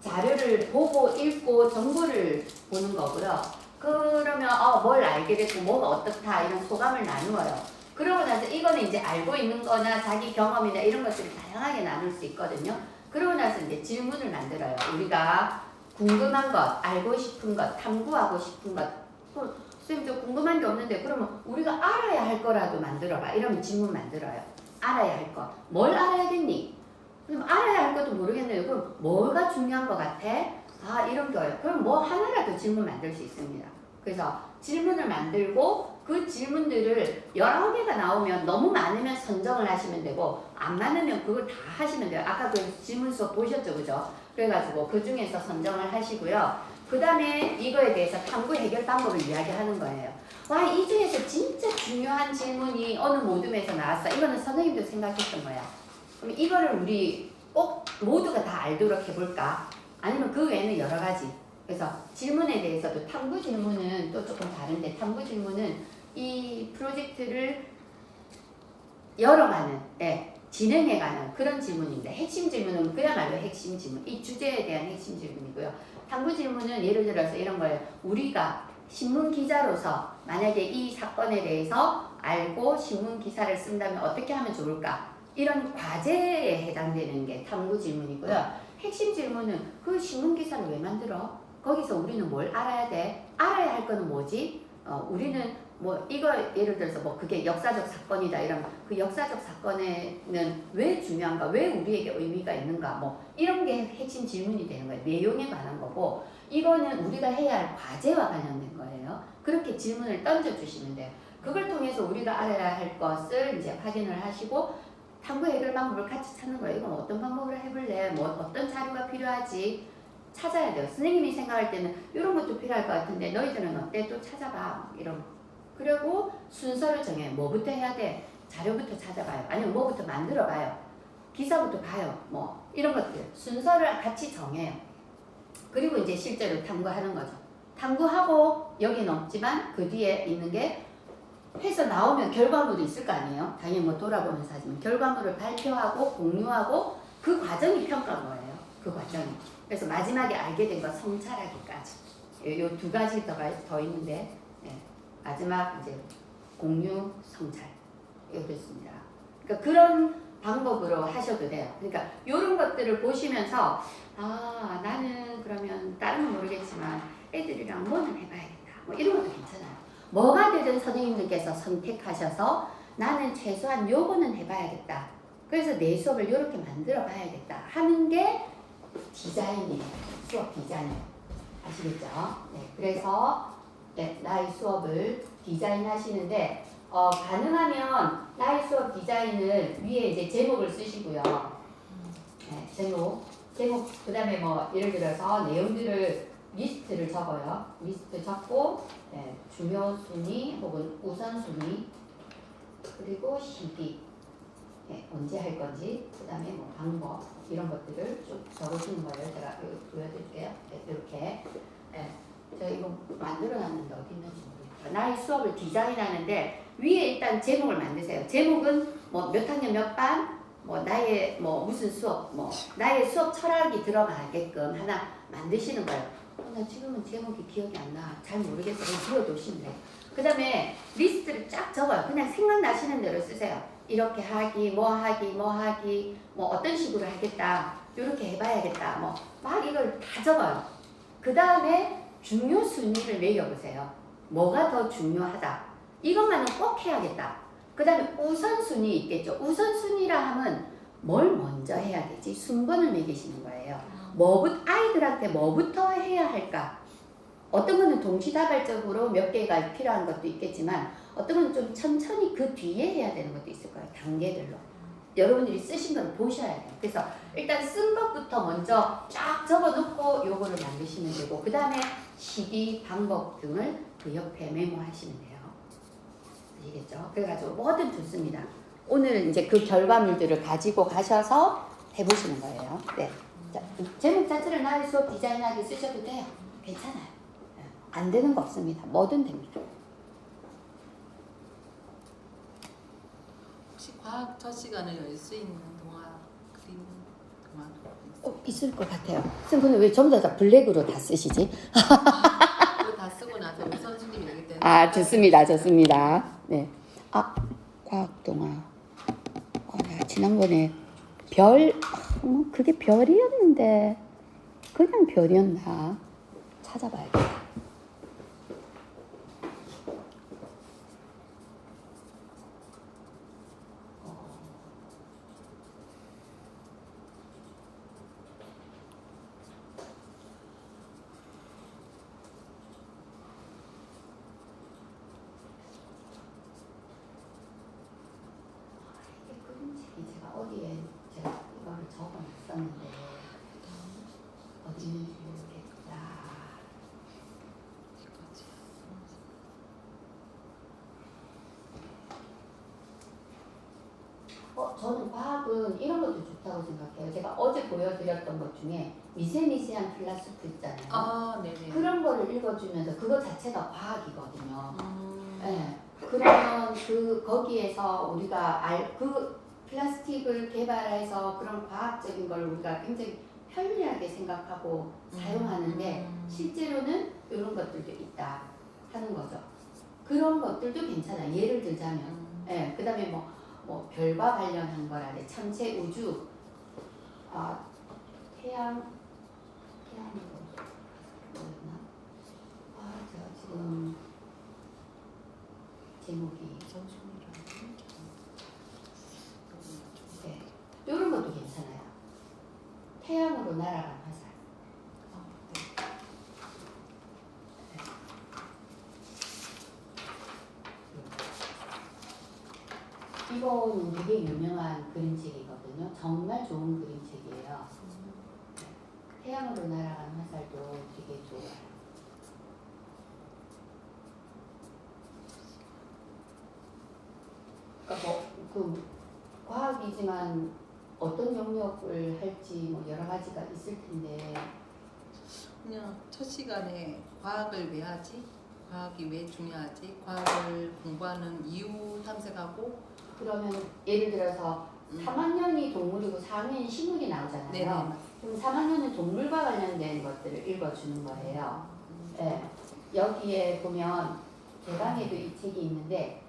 자료를 보고 읽고 정보를 보는 거고요. 그러면 뭘 알게 됐고 뭐가 어떻다 이런 소감을 나누어요. 그러고 나서 이거는 이제 알고 있는 거나 자기 경험이나 이런 것들을 다양하게 나눌 수 있거든요. 그러고 나서 이제 질문을 만들어요. 우리가 궁금한 것, 알고 싶은 것, 탐구하고 싶은 것. 선생님 저 궁금한 게 없는데 그러면 우리가 알아야 할 거라도 만들어봐. 이러면 질문 만들어요. 알아야 할 거. 뭘 알아야겠니? 그럼 알아야 할 것도 모르겠네요. 그럼 뭐가 중요한 것 같아? 아 이런 거예요. 그럼 뭐 하나라도 질문 만들 수 있습니다. 그래서 질문을 만들고 그 질문들을 여러 개가 나오면 너무 많으면 선정을 하시면 되고 안 많으면 그걸 다 하시면 돼요. 아까 그 질문 수업 보셨죠, 그죠? 그래가지고 그 중에서 선정을 하시고요. 그 다음에 이거에 대해서 탐구 해결 방법을 이야기하는 거예요. 와, 이 중에서 진짜 중요한 질문이 어느 모둠에서 나왔어. 이거는 선생님도 생각했던 거야. 그럼 이거를 우리 꼭 모두가 다 알도록 해볼까? 아니면 그 외에는 여러 가지. 그래서 질문에 대해서도 탐구 질문은 또 조금 다른데 탐구 질문은 이 프로젝트를 열어가는, 진행해가는 그런 질문입니다. 핵심 질문은 그야말로 핵심 질문. 이 주제에 대한 핵심 질문이고요. 탐구 질문은 예를 들어서 이런 거예요. 우리가 신문 기자로서 만약에 이 사건에 대해서 알고 신문 기사를 쓴다면 어떻게 하면 좋을까? 이런 과제에 해당되는 게 탐구 질문이고요. 핵심 질문은 그 신문 기사를 왜 만들어? 거기서 우리는 뭘 알아야 돼? 알아야 할 거는 뭐지? 우리는 뭐 이거 예를 들어서 뭐 그게 역사적 사건이다 이러면 그 역사적 사건에는 왜 중요한가? 왜 우리에게 의미가 있는가? 뭐 이런 게 핵심 질문이 되는 거예요. 내용에 관한 거고 이거는 우리가 해야 할 과제와 관련된 거예요. 그렇게 질문을 던져주시면 돼요. 그걸 통해서 우리가 알아야 할 것을 이제 확인을 하시고 탐구 해결 방법을 같이 찾는 거예요. 이건 어떤 방법으로 해볼래? 뭐 어떤 자료가 필요하지? 찾아야 돼요. 선생님이 생각할 때는 이런 것도 필요할 것 같은데 너희들은 어때? 또 찾아봐. 이런. 그리고 순서를 정해요. 뭐부터 해야 돼? 자료부터 찾아봐요. 아니면 뭐부터 만들어봐요. 기사부터 봐요. 뭐 이런 것들. 순서를 같이 정해요. 그리고 이제 실제로 탐구하는 거죠. 탐구하고 여기는 없지만 그 뒤에 있는 게 해서 나오면 결과물이 있을 거 아니에요. 당연히 뭐 돌아보는 사진. 결과물을 발표하고 공유하고 그 과정이 평가인 거예요. 그 과정이. 그래서 마지막에 알게 된 거 성찰하기까지. 요 두 가지 더 있는데 마지막 이제 공유 성찰 이렇습니다. 그러니까 그런 방법으로 하셔도 돼요. 그러니까 이런 것들을 보시면서 아 나는 그러면 다른 건 모르겠지만 애들이랑 뭐는 해봐야겠다. 뭐 이런 것도 괜찮아요. 뭐가 되든 선생님들께서 선택하셔서 나는 최소한 요거는 해봐야겠다. 그래서 내 수업을 이렇게 만들어 봐야겠다 하는 게 디자인이에요. 수업 디자인. 아시겠죠? 네, 그래서 나의 수업을 디자인하시는데 가능하면 나의 수업 디자인을 위에 이제 제목을 쓰시고요. 네, 제목 그 다음에 뭐 예를 들어서 내용들을 리스트를 적어요. 리스트 적고 중요 순위 혹은 우선 순위 그리고 시기 언제 할 건지 그 다음에 뭐 방법 이런 것들을 쭉 적으시는 거예요. 제가 보여드릴게요. 이렇게 제가 이거 만들어놨는데 어디 있는지 모르겠어요. 나의 수업을 디자인하는데 위에 일단 제목을 만드세요. 제목은 뭐 몇 학년 몇 반, 뭐 나의 뭐 무슨 수업, 뭐 나의 수업 철학이 들어가게끔 하나 만드시는 거예요. 나 지금은 제목이 기억이 안 나. 잘 모르겠어요. 들어두시면 돼요. 그 다음에 리스트를 쫙 적어요. 그냥 생각나시는 대로 쓰세요. 이렇게 하기, 뭐 어떤 식으로 하겠다. 이렇게 해봐야겠다. 뭐 막 이걸 다 적어요. 그 다음에 중요 순위를 매겨보세요. 뭐가 더 중요하다. 이것만은 꼭 해야겠다. 그 다음에 우선순위 있겠죠. 우선순위라 하면 뭘 먼저 해야 되지? 순번을 매기시는 거예요. 아이들한테 뭐부터 해야 할까? 어떤 거는 동시다발적으로 몇 개가 필요한 것도 있겠지만 어떤 건 좀 천천히 그 뒤에 해야 되는 것도 있을 거예요. 단계별로. 여러분들이 쓰신 걸 보셔야 돼요. 그래서 일단 쓴 것부터 먼저 쫙 적어놓고 요거를 만드시면 되고 그 다음에 시기, 방법 등을 그 옆에 메모하시면 돼요. 아시겠죠? 그래가지고 뭐든 좋습니다. 오늘은 이제 그 결과물들을 가지고 가셔서 해보시는 거예요. 네. 자, 제목 자체를 나의 수업 디자인하기 쓰셔도 돼요. 괜찮아요. 안 되는 거 없습니다. 뭐든 됩니다. 혹시 과학 첫 시간을 열 수 있는 동화 그림 동화 있을 것 같아요. 선생님 왜 전부 다 블랙으로 다 쓰시지? 그거 다 쓰고 나서 우리 선생님이 얘기 때문에 아 좋습니다. 네. 과학동화. 내가 지난번에 그게 별이었는데 그냥 별이었나 찾아봐야겠다. 저는 과학은 이런 것도 좋다고 생각해요. 제가 어제 보여드렸던 것 중에 미세미세한 플라스틱 있잖아요. 아, 네네. 그런 거를 읽어주면서 그거 자체가 과학이거든요. 음. 네. 그러면 거기에서 우리가 그 플라스틱을 개발해서 그런 과학적인 걸 우리가 굉장히 편리하게 생각하고 사용하는데 실제로는 이런 것들도 있다 하는 거죠. 그런 것들도 괜찮아요. 예를 들자면, 그 다음에 뭐 별과 관련한 거라든지 천체 우주, 태양이 뭐였나? 제가 지금 제목이 네, 이런 것도 괜찮아요. 태양으로 날아간 화살. 이거는 되게 유명한 그림책이거든요. 정말 좋은 그림책이에요. 태양으로 날아간 화살도 되게 좋아요. 그러니까 과학이지만 어떤 영역을 할지 뭐 여러 가지가 있을 텐데 그냥 첫 시간에 과학을 왜 하지? 과학이 왜 중요하지? 과학을 공부하는 이유 탐색하고 그러면 예를 들어서 3학년이 동물이고 4학년이 식물이 나오잖아요. 네네. 그럼 3학년은 동물과 관련된 것들을 읽어주는 거예요. 네. 여기에 보면 제 방에도 이 책이 있는데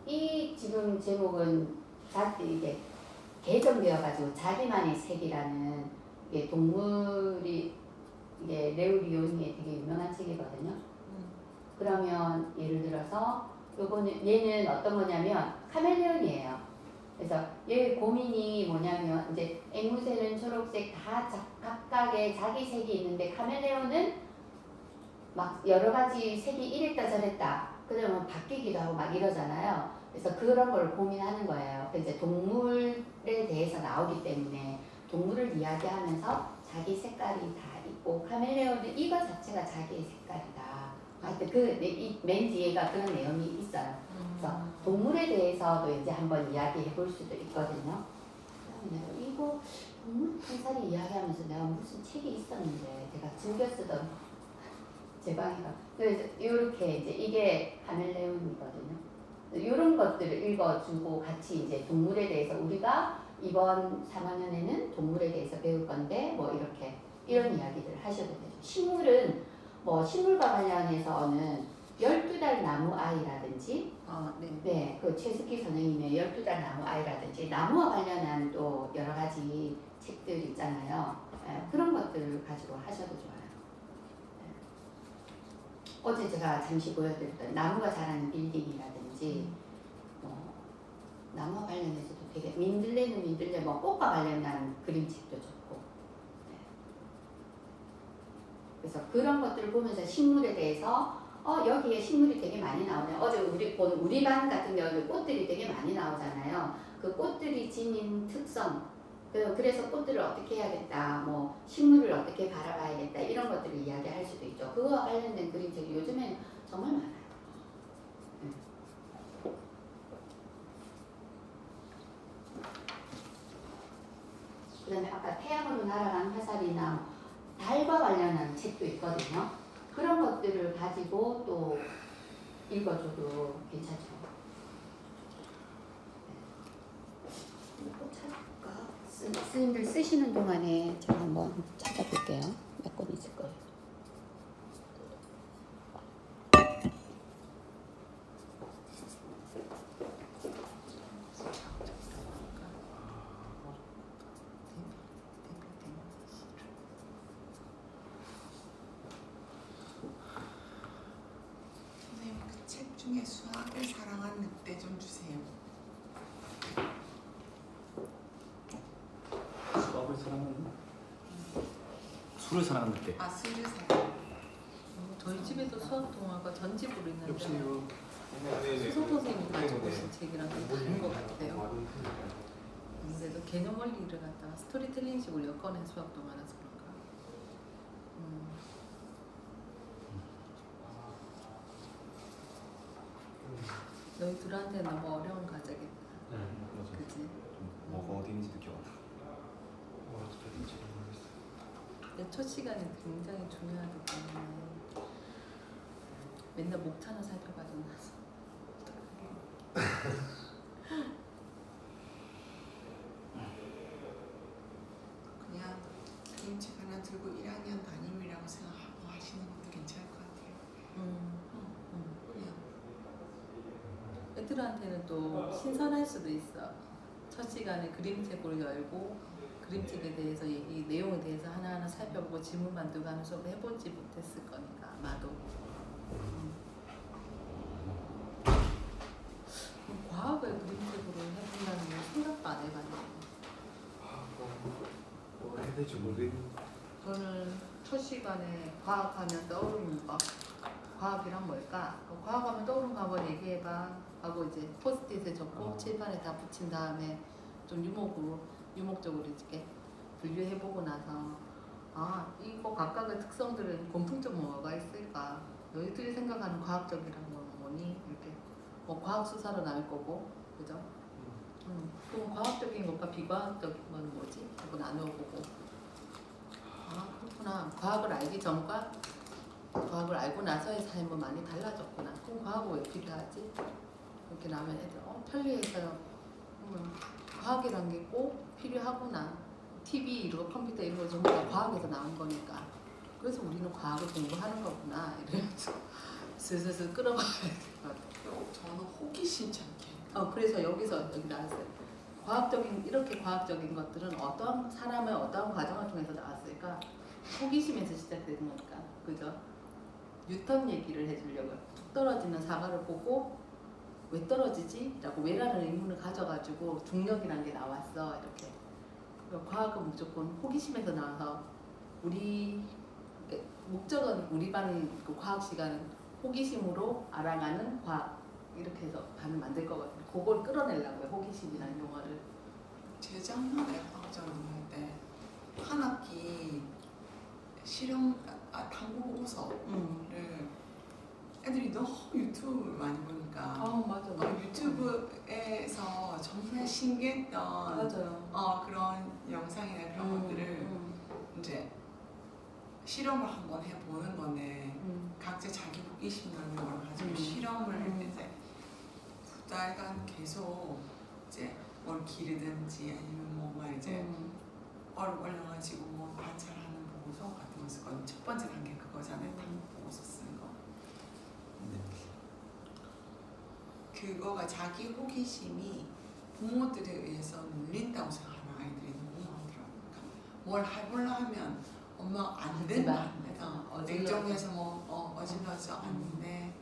이 지금 제목은 이게 개정되어가지고 자기만의 색이라는 동물이 레우리 요니의 되게 유명한 책이거든요. 그러면 예를 들어서 얘는 어떤 거냐면 카멜레온이에요. 그래서 얘 고민이 뭐냐면 이제 앵무새는 초록색 다 각각의 자기 색이 있는데 카멜레온은 막 여러 가지 색이 이랬다 저랬다 그러면 바뀌기도 하고 막 이러잖아요. 그래서 그런 걸 고민하는 거예요. 이제 동물에 대해서 나오기 때문에 동물을 이야기하면서 자기 색깔이 다 있고 카멜레온은 이거 자체가 자기의 색깔이다. 하여튼 맨 뒤에가 그런 내용이 있어요. 그래서 동물에 대해서도 이제 한번 이야기해 볼 수도 있거든요. 그다음에 이거 동물 한살이 이야기하면서 내가 무슨 책이 있었는데 제가 즐겨 쓰던 제 방에가 그래서 이렇게 이제 이게 카멜레온이거든요. 이런 것들을 읽어주고 같이 이제 동물에 대해서 우리가 이번 3학년에는 동물에 대해서 배울 건데 뭐 이렇게 이런 이야기들을 하셔도 되죠. 식물은 뭐 식물과 관련해서는 12달 나무 아이라든지 그 최숙희 선생님의 12달 나무 아이라든지 나무와 관련한 또 여러 가지 책들 있잖아요. 그런 것들을 가지고 하셔도 좋아요. 어제 제가 잠시 보여드렸던 나무가 자라는 빌딩이라든지 뭐 나무와 관련해서도 되게 민들레는 민들레 뭐 꽃과 관련한 그림책도 좋고 그래서 그런 것들을 보면서 식물에 대해서 여기에 식물이 되게 많이 나오네. 어제 우리 반 같은 경우는 꽃들이 되게 많이 나오잖아요. 그 꽃들이 지닌 특성 그래서 꽃들을 어떻게 해야겠다, 뭐 식물을 어떻게 바라봐야겠다 이런 것들을 이야기할 수도 있죠. 그거와 관련된 그림책이 요즘엔 정말 많아요. 그다음에 아까 태양으로 날아간 화살이나 달과 관련한 책도 있거든요. 그런 것들을 가지고 또 읽어줘도 괜찮죠. 또 찾을까? 스님들 쓰시는 동안에 제가 한번 찾아볼게요. 몇 권 있을 거예요. 선생님 그 책 중에 수학을 사랑한 늑대 좀 주세요. 수학을 사랑하는 술을 사랑하는 때. 아 술을 사랑. 저희 집에도 수학 동화가 전집으로 있는데 여보세요. 수석 선생님이 가지고 오신 책이랑 좀 다른 것 같아요. 그래도 개념 원리를 갖다가 스토리텔링식으로 엮어낸 수학 동화라서 그런가. 너희 둘한테 너무 어려운 과제겠다. 네. 맞아. 그치? 좀 뭐가 어디 있는지도 기억 안 나. 뭐 어떻게 될지 모르겠어요. 근데 첫 시간이 굉장히 중요하기 때문에 맨날 목차나 살펴가지고 나서 그냥 그림책 하나 들고 1학년 담임이라고 생각하고 하시는 것도 괜찮을 것 같아요. 그냥 애들한테는 또 신선할 수도 있어. 첫 시간에 그림책으로 열고 그림책에 대해서 이 내용에 대해서 하나하나 살펴보고 질문 만들고 하는 수업을 해보지 못했을 거니까 아마도. 과학을 그림책으로 해본다는 건 생각도 안 해봤네. 뭐 해야 될지 모르겠는데. 저는 첫 시간에 과학하면 떠오르는 거, 과학이란 뭘까? 과학하면 떠오르는 거 한번 얘기해봐 하고 이제 포스트잇에 적고 칠판에 다 붙인 다음에 좀 유목적으로 이렇게 분류해보고 나서 아 이거 각각의 특성들은 공통점 뭐가 있을까? 너희들이 생각하는 과학적이란 건 뭐니? 이렇게 뭐 과학 수사로 나올 거고, 그죠? 그럼 과학적인 것과 비과학적인 건 뭐지? 하고 나누어보고 아 그렇구나. 과학을 알기 전과 과학을 알고 나서의 삶은 많이 달라졌구나. 그럼 과학은 왜 필요하지? 이렇게 나면 애들 편리해서요. 과학이란 게 꼭 필요하구나. TV 이런 거 컴퓨터 이런 거 전부 다 과학에서 나온 거니까. 그래서 우리는 과학을 공부하는 거구나. 이러면서 슬슬 끌어가야 될 것 같아요. 그리고 저는 호기심 참게. 그래서 여기 나왔어요. 이렇게 과학적인 것들은 어떤 사람의 어떤 과정을 통해서 나왔을까? 호기심에서 시작되는 거니까, 그죠? 뉴턴 얘기를 해주려고요. 뚝 떨어지는 사과를 보고 왜 떨어지지? 라고 왜라는 의문을 가져가지고 중력이라는 게 나왔어. 이렇게. 과학은 무조건 호기심에서 나와서 목적은 우리 반 그 과학 시간은 호기심으로 알아가는 과학 이렇게 해서 반을 만들 거거든요. 그걸 끌어내려고요. 호기심이라는 용어를. 재작년에 과학자를 할 때 한 학기 실험 탐구 보고서를 애들이 너무 유튜브를 많이 보니까 맞아. 유튜브에서 정말 신기했던 맞아요. 그런 영상이나 그런 것들을 이제 실험을 한번 해보는 건데 각자 자기 호기심 있는 걸 가지고 실험을 이제 2달간 계속 이제 뭘 기르든지 아니면 뭔가 이제 올려가지고 뭐 관찰하는 보고서 같은 거 쓰거든요. 첫 번째 단계 그거잖아요. 탐구 보고서 쓰는 거. 그거가 자기 호기심이 부모들에 의해서 눌린다고 생각하는 아이들이 너무 많더라고요. 그러니까 뭘 해보려 하면 엄마 안 된다. 냉정해서 뭐 어질러져 안 돼.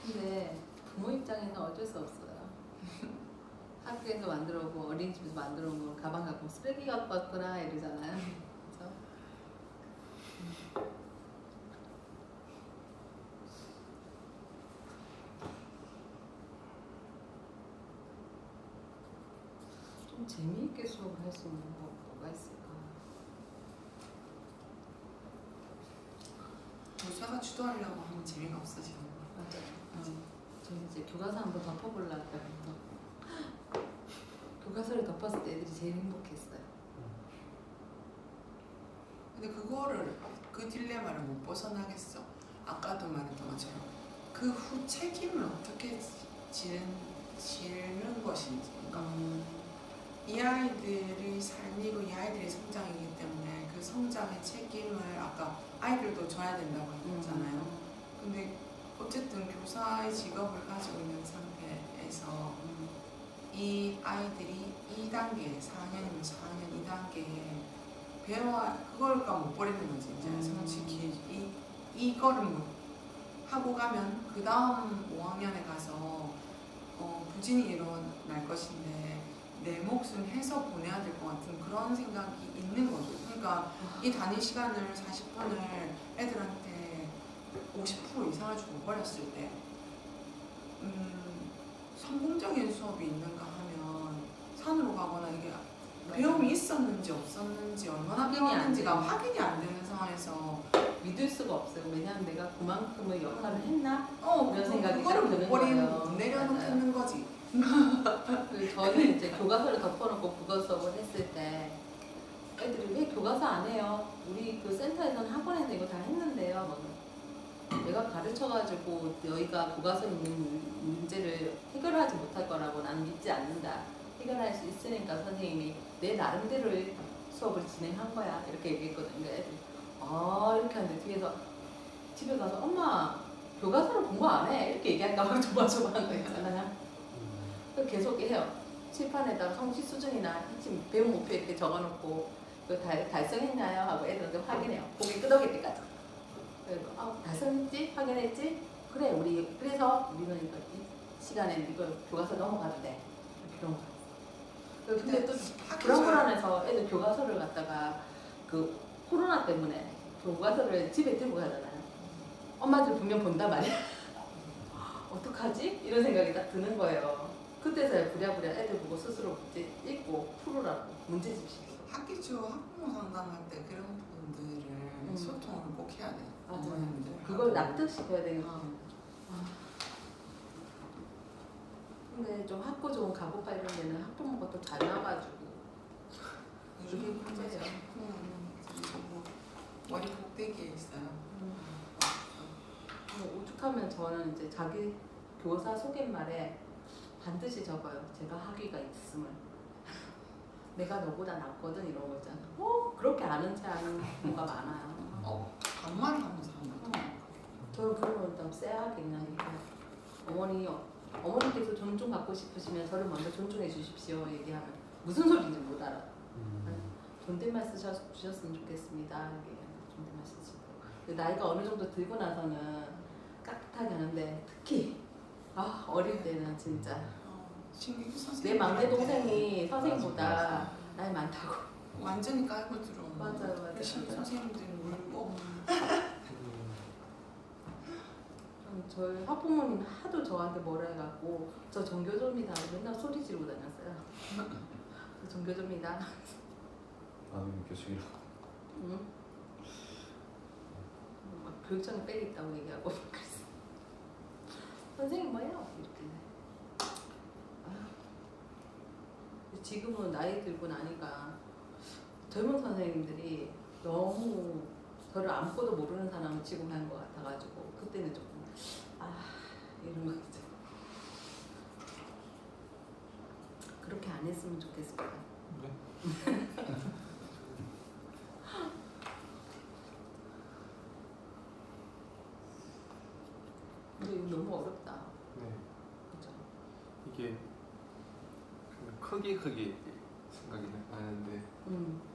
근데 부모 입장에서는 어쩔 수 없어요. 학교에서 만들어 오고 어린이집에서 만들어 오고 가방 갖고 쓰레기 갖고 왔구나 이러잖아요. 그렇죠? 좀 재미있게 수업을 할 수 있는 뭐가 있을까? 교사가 주도하려고 하면 재미가 없어지는 거. 맞아요. 저는 이제 교과서 한번 덮어보려고 교과서를 덮었을 때 애들이 제일 행복했어요. 근데 그거를 그 딜레마를 못 벗어나겠어. 아까도 말했던 것처럼 그 후 책임을 어떻게 지는 것인지. 그러니까 이 아이들의 삶이고 이 아이들의 성장이기 때문에 그 성장의 책임을 아까 아이들도 져야 된다고 했잖아요. 근데 어쨌든 교사의 직업을 가지고 있는 상태에서 이 아이들이 2단계, 4학년이면 4학년 2단계에 그걸까 못 버리는 거지. 이제 솔직히 이거를 못 하고 가면 그 다음 5학년에 가서 부진이 일어날 것인데 내 몫은 해서 보내야 될 것 같은 그런 생각이 있는 거죠. 그러니까 이 단위 시간을 40분을 애들한테 50% 이상을 주고 버렸을 때 성공적인 수업이 있는가 하면 산으로 가거나 이게 배움이 있었는지 없었는지 얼마나 확인이 안 배웠는지가 되는. 확인이 안 되는 상황에서 믿을 수가 없어요. 왜냐하면 내가 그만큼의 역할을 했나? 어, 이런 생각이 그거를 딱 드는 못 버리는 거예요. 못 내려놓는 거지. 그리고 저는 이제 교과서를 덮어놓고 국어 수업을 했을 때 애들이 왜 교과서 안 해요? 우리 그 센터에서는 학원에서 이거 다 했는데요. 막 내가 가르쳐가지고 너희가 교과서에 있는 문제를 해결하지 못할 거라고 나는 믿지 않는다. 해결할 수 있으니까 선생님이 내 나름대로의 수업을 진행한 거야. 이렇게 얘기했거든요. 애들이 아 이렇게 하는데 뒤에서 집에 가서 엄마 교과서를 공부 안 해? 이렇게 얘기할까 봐 조마조마한 거 있잖아요. 그래서 계속 해요. 칠판에다가 성취 수준이나 핵심 배운 목표 이렇게 적어놓고 이거 달성했나요? 하고 애들한테 확인해요. 고개 끄덕일 때까지. 그래서 달성했지? 확인했지? 그래 우리 그래서 우리는 이거 이 시간에 이거 교과서 넘어가도 돼. 이런 거. 근데 또 불안불안해서 애들 교과서를 갖다가 그 코로나 때문에 교과서를 집에 들고 가잖아요. 엄마들 분명 본단 말이야. 어떡하지? 이런 생각이 딱 드는 거예요. 그때서야 부랴부랴 애들 보고 스스로 문제 읽고 풀으라고 문제집 시켰어. 학기 초 학부모 상담할 때 그런 부분들을 소통을 꼭 해야 돼. 맞아요. 그걸 납득시켜야 되는 거. 근데 좀 학교 좋은 가부파 이런 데는 학부모가 또 잘 나가지고 그게 문제예요. 머리 복대기에 있어요. 오죽하면 저는 이제 자기 교사 소개말에 반드시 적어요. 제가 학위가 있음을. 내가 너보다 낫거든 이런 거 있잖아. 그렇게 아는 체 아는 경우가 많아요. 반말 하면서 하는 거. 저는 그러면 좀 쎄하게 그냥 이렇게 어머니께서 존중 받고 싶으시면 저를 먼저 존중해 주십시오 얘기하면 무슨 소리인지 못 알아. 존댓말 주셨으면 좋겠습니다. 얘기하면 존댓말 쓰시고. 나이가 어느 정도 들고 나서는 깍듯하게 하는데 특히 어릴 때는 진짜 신규 선생님 내 막내 동생이 선생님보다 나이 많다고. 완전히 깔고 들어. 맞아요. 신규 선생님들이 울고. 저희 학부모님 하도 저한테 뭐라 해갖고 저 전교조입니다 맨날 소리 지르고 다녔어요. 저 전교조입니다. 교수기로. 응? 막 교육청에 빼겠다고 얘기하고 그랬어. 선생님 뭐예요? 이렇게. 지금은 나이 들고 나니까 젊은 선생님들이 너무 저를 아무것도 모르는 사람을 취급하는 것 같아가지고 그때는 조금 이런 거 있죠. 그렇게 안 했으면 좋겠습니다. 네. 근데 이거 너무 어렵다. 네. 그죠? 이게 크게 생각이 나는데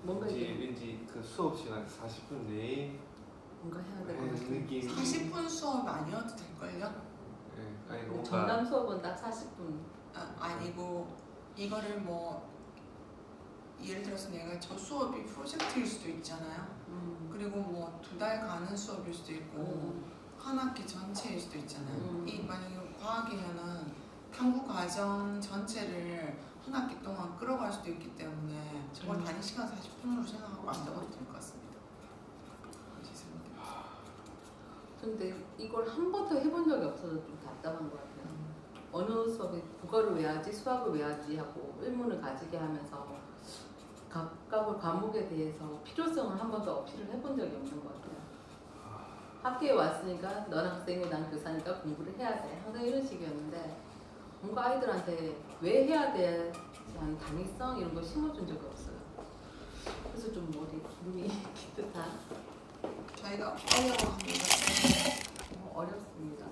뭔가 이게 왠지 그 수업 시간 40분 내에 뭔가 해야 될 것 하는 같아. 느낌이 40분 수업 아니어도 될걸요? 네, 아니 뭔가 전담 수업은 딱 40분. 아니고 이거를 뭐 예를 들어서 내가 저 수업이 프로젝트일 수도 있잖아요. 그리고 뭐 2달 가는 수업일 수도 있고 한 학기 전체일 수도 있잖아요. 이 만약에 과학이면은 탐구 과정 전체를 한 학기 동안 끌어갈 수도 있기 때문에 정말 단위 시간 40분으로 생각하고 안 적어도 될 것 같습니다. 죄송합니다. 근데 이걸 한 번도 해본 적이 없어서 좀 답답한 것 같아요. 어느 수업에 국어를 왜 하지, 수학을 왜 하지 하고 의문을 가지게 하면서 각각 과목에 대해서 필요성을 한 번도 어필을 해본 적이 없는 것 같아요. 학교에 왔으니까 넌 학생이고 난 교사니까 공부를 해야 돼. 항상 이런 식이었는데 뭔가 아이들한테 왜 해야 돼? 라는 당위성 이런 거 심어준 적이 없어요. 그래서 좀 눈이 기특한 저희가 어려워합니다. 어렵습니다.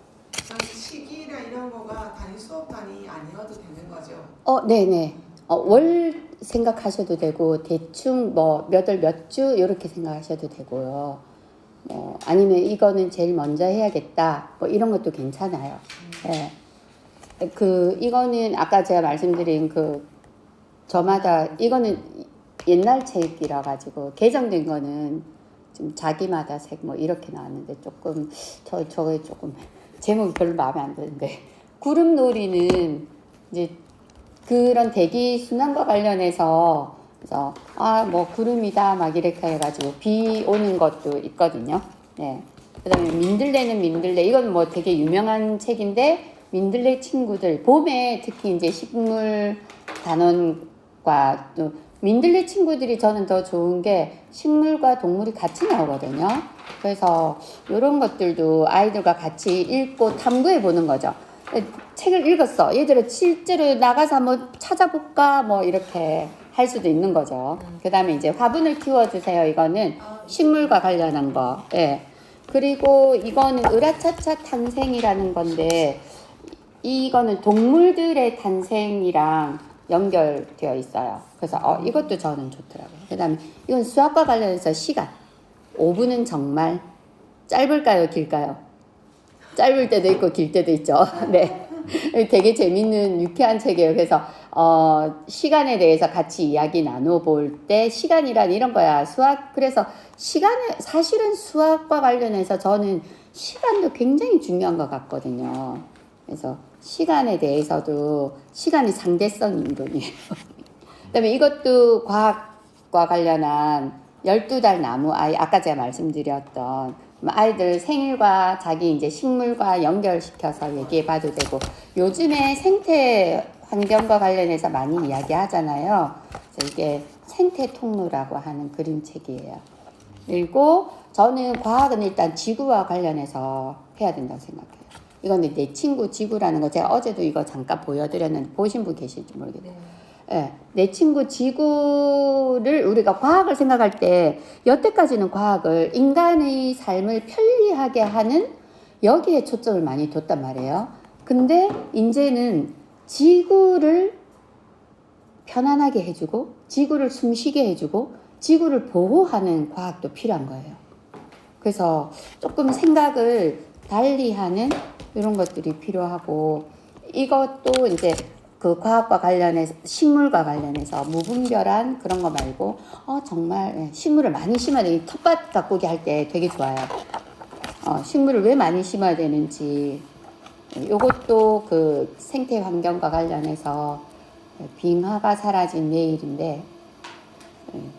시기나 이런 거가 단위 수업 단위 아니어도 되는 거죠? 네네. 월 생각하셔도 되고 대충 뭐 몇 월 몇 주 이렇게 생각하셔도 되고요. 아니면 이거는 제일 먼저 해야겠다. 뭐 이런 것도 괜찮아요. 네. 이거는 아까 제가 말씀드린 저마다 이거는 옛날 책이라 가지고 개정된 거는 좀 자기마다 색 뭐 이렇게 나왔는데 조금 저게 조금 제목이 별로 마음에 안 드는데 구름놀이는 이제 그런 대기 순환과 관련해서 그래서 뭐 구름이다 막 이렇게 해가지고 비 오는 것도 있거든요. 네. 그다음에 민들레는 민들레. 이건 뭐 되게 유명한 책인데 민들레 친구들 봄에 특히 이제 식물 단원과 또 민들레 친구들이 저는 더 좋은 게 식물과 동물이 같이 나오거든요. 그래서 이런 것들도 아이들과 같이 읽고 탐구해 보는 거죠. 책을 읽었어. 얘들은 실제로 나가서 한번 찾아볼까 뭐 이렇게 할 수도 있는 거죠. 그다음에 이제 화분을 키워주세요. 이거는 식물과 관련한 거. 예. 그리고 이거는 으라차차 탄생이라는 건데 이거는 동물들의 탄생이랑 연결되어 있어요. 그래서 이것도 저는 좋더라고요. 그다음에 이건 수학과 관련해서 시간. 5분은 정말 짧을까요, 길까요? 짧을 때도 있고 길 때도 있죠. 네. 되게 재밌는 유쾌한 책이에요. 그래서 시간에 대해서 같이 이야기 나눠볼 때 시간이란 이런 거야. 수학. 그래서 사실은 수학과 관련해서 저는 시간도 굉장히 중요한 것 같거든요. 그래서 시간에 대해서도 시간이 상대성 이론이에요. 그다음에 이것도 과학과 관련한 12달 나무 아이, 아까 제가 말씀드렸던 아이들 생일과 자기 이제 식물과 연결시켜서 얘기해 봐도 되고, 요즘에 생태 환경과 관련해서 많이 이야기 하잖아요. 그래서 이게 생태 통로라고 하는 그림책이에요. 그리고 저는 과학은 일단 지구와 관련해서 해야 된다고 생각해요. 이건 내 친구 지구라는 거 제가 어제도 이거 잠깐 보여드렸는데 보신 분 계실지 모르겠어요. 네, 내 친구 지구를 우리가 과학을 생각할 때 여태까지는 과학을 인간의 삶을 편리하게 하는 여기에 초점을 많이 뒀단 말이에요. 근데 이제는 지구를 편안하게 해주고 지구를 숨쉬게 해주고 지구를 보호하는 과학도 필요한 거예요. 그래서 조금 생각을 달리하는 이런 것들이 필요하고, 이것도 이제 그 과학과 관련해서 식물과 관련해서 무분별한 그런 거 말고 정말 식물을 많이 심어야 돼. 텃밭 가꾸기 할 때 되게 좋아요. 식물을 왜 많이 심어야 되는지, 요것도 그 생태 환경과 관련해서 빙하가 사라진 내일인데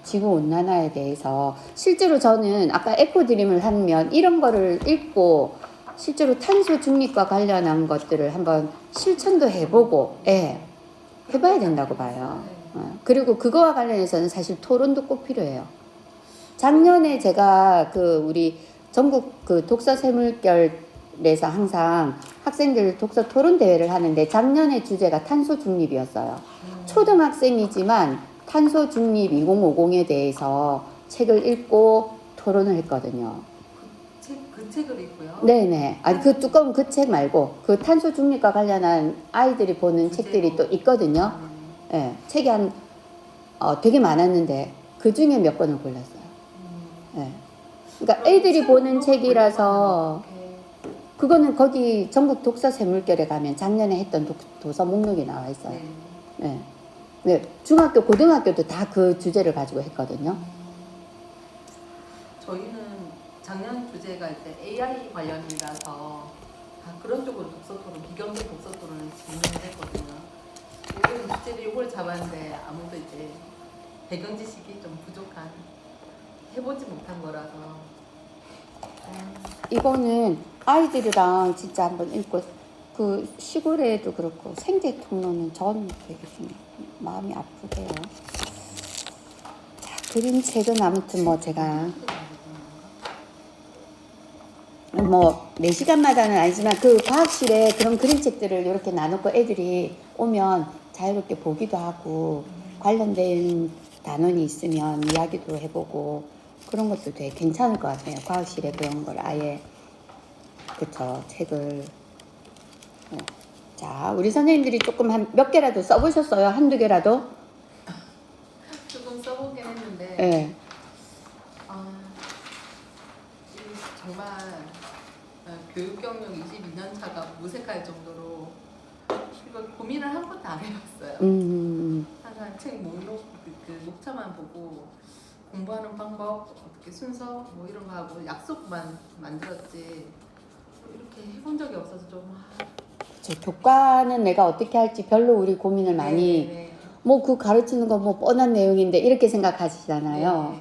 지구 온난화에 대해서 실제로 저는 아까 에코드림을 하면 이런 거를 읽고 실제로 탄소 중립과 관련한 것들을 한번 실천도 해보고 해봐야 된다고 봐요. 그리고 그거와 관련해서는 사실 토론도 꼭 필요해요. 작년에 제가 그 우리 전국 그 독서 새물결에서 항상 학생들 독서 토론 대회를 하는데 작년에 주제가 탄소 중립이었어요. 초등학생이지만 탄소 중립 2050에 대해서 책을 읽고 토론을 했거든요. 그 책을 읽고요? 네네. 아니 그 두꺼운 그 책 말고 그 탄소 중립과 관련한 아이들이 보는 책들이 또 있거든요. 네, 책이 한 되게 많았는데 그 중에 몇 권을 골랐어요. 네. 그러니까 애들이 보는 책이라서 그거는 거기 전국 독서 새물결에 가면 작년에 했던 도서 목록이 나와 있어요. 네. 네. 중학교, 고등학교도 다 그 주제를 가지고 했거든요. 저희는 작년 주제가 이제 AI 관련이라서 다 그런 쪽으로 독서 토론, 비경제 독서 토론을 진행했거든요. 이번 주제를 이걸 잡았는데 아무도 이제 배경 지식이 좀 부족한, 해보지 못한 거라서. 이거는 아이들이랑 진짜 한번 읽고, 그 시골에도 그렇고 생태 통로는 저는 되게 좀 마음이 아프대요. 자, 그림책은 아무튼 뭐 제가 뭐 4시간마다는 아니지만 그 과학실에 그런 그림책들을 이렇게 나놓고 애들이 오면 자유롭게 보기도 하고 관련된 단원이 있으면 이야기도 해보고 그런 것도 되게 괜찮을 것 같아요. 과학실에 그런 걸 아예 그쵸 책을. 자, 우리 선생님들이 조금 한 몇 개라도 써보셨어요? 한두 개라도? 조금 써보긴 했는데 네. 정말 교육 경력 22년 차가 무색할 정도로 이걸 고민을 한 번도 안 해봤어요. 항상 책 목록 그 목차만 보고 공부하는 방법, 어떻게 순서 뭐 이런 거 하고 약속만 만들었지 이렇게 해본 적이 없어서 좀. 교과는 내가 어떻게 할지 별로 우리 고민을 많이 뭐 그 가르치는 거 뭐 뻔한 내용인데 이렇게 생각하시잖아요.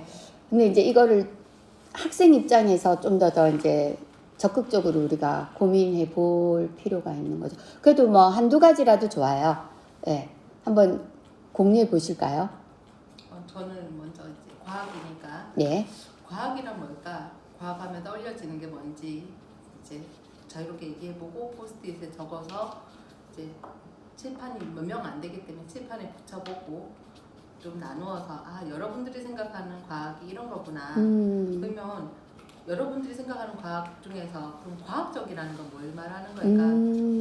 근데 이제 이거를 학생 입장에서 좀 더 이제 적극적으로 우리가 고민해 볼 필요가 있는 거죠. 그래도 뭐 한두 가지라도 좋아요. 예. 한번 공유해 보실까요? 저는 먼저 이제 과학이니까 예. 과학이란 뭘까? 과학하면 떠올려지는 게 뭔지 이제 자유롭게 얘기해보고 포스트잇에 적어서 이제 칠판이 몇 명 안 되기 때문에 칠판에 붙여보고 좀 나누어서 여러분들이 생각하는 과학이 이런 거구나. 그러면 여러분들이 생각하는 과학 중에서 그럼 과학적이라는 건 뭘 말하는 걸까?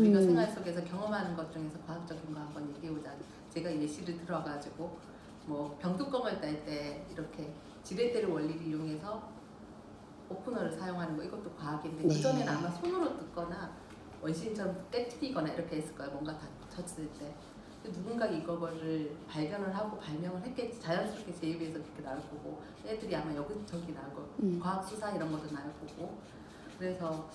우리가 생활 속에서 경험하는 것 중에서 과학적인 거 한번 얘기해보자. 제가 예시를 들어가지고 뭐 병뚜껑을 딸 때 이렇게 지렛대를 원리를 이용해서 오프너를 사용하는 거 이것도 과학인데 네. 그전에는 아마 손으로 뜯거나 원시인처럼 떼트리거나 이렇게 했을 거예요. 뭔가 다쳤을 때. 누군가 이거를 발견을 하고 발명을 했겠지. 자연스럽게 제 입에서 그렇게 나올 거고 애들이 아마 여기저기 나올 거고 과학 수사 이런 것도 나올 거고 그래서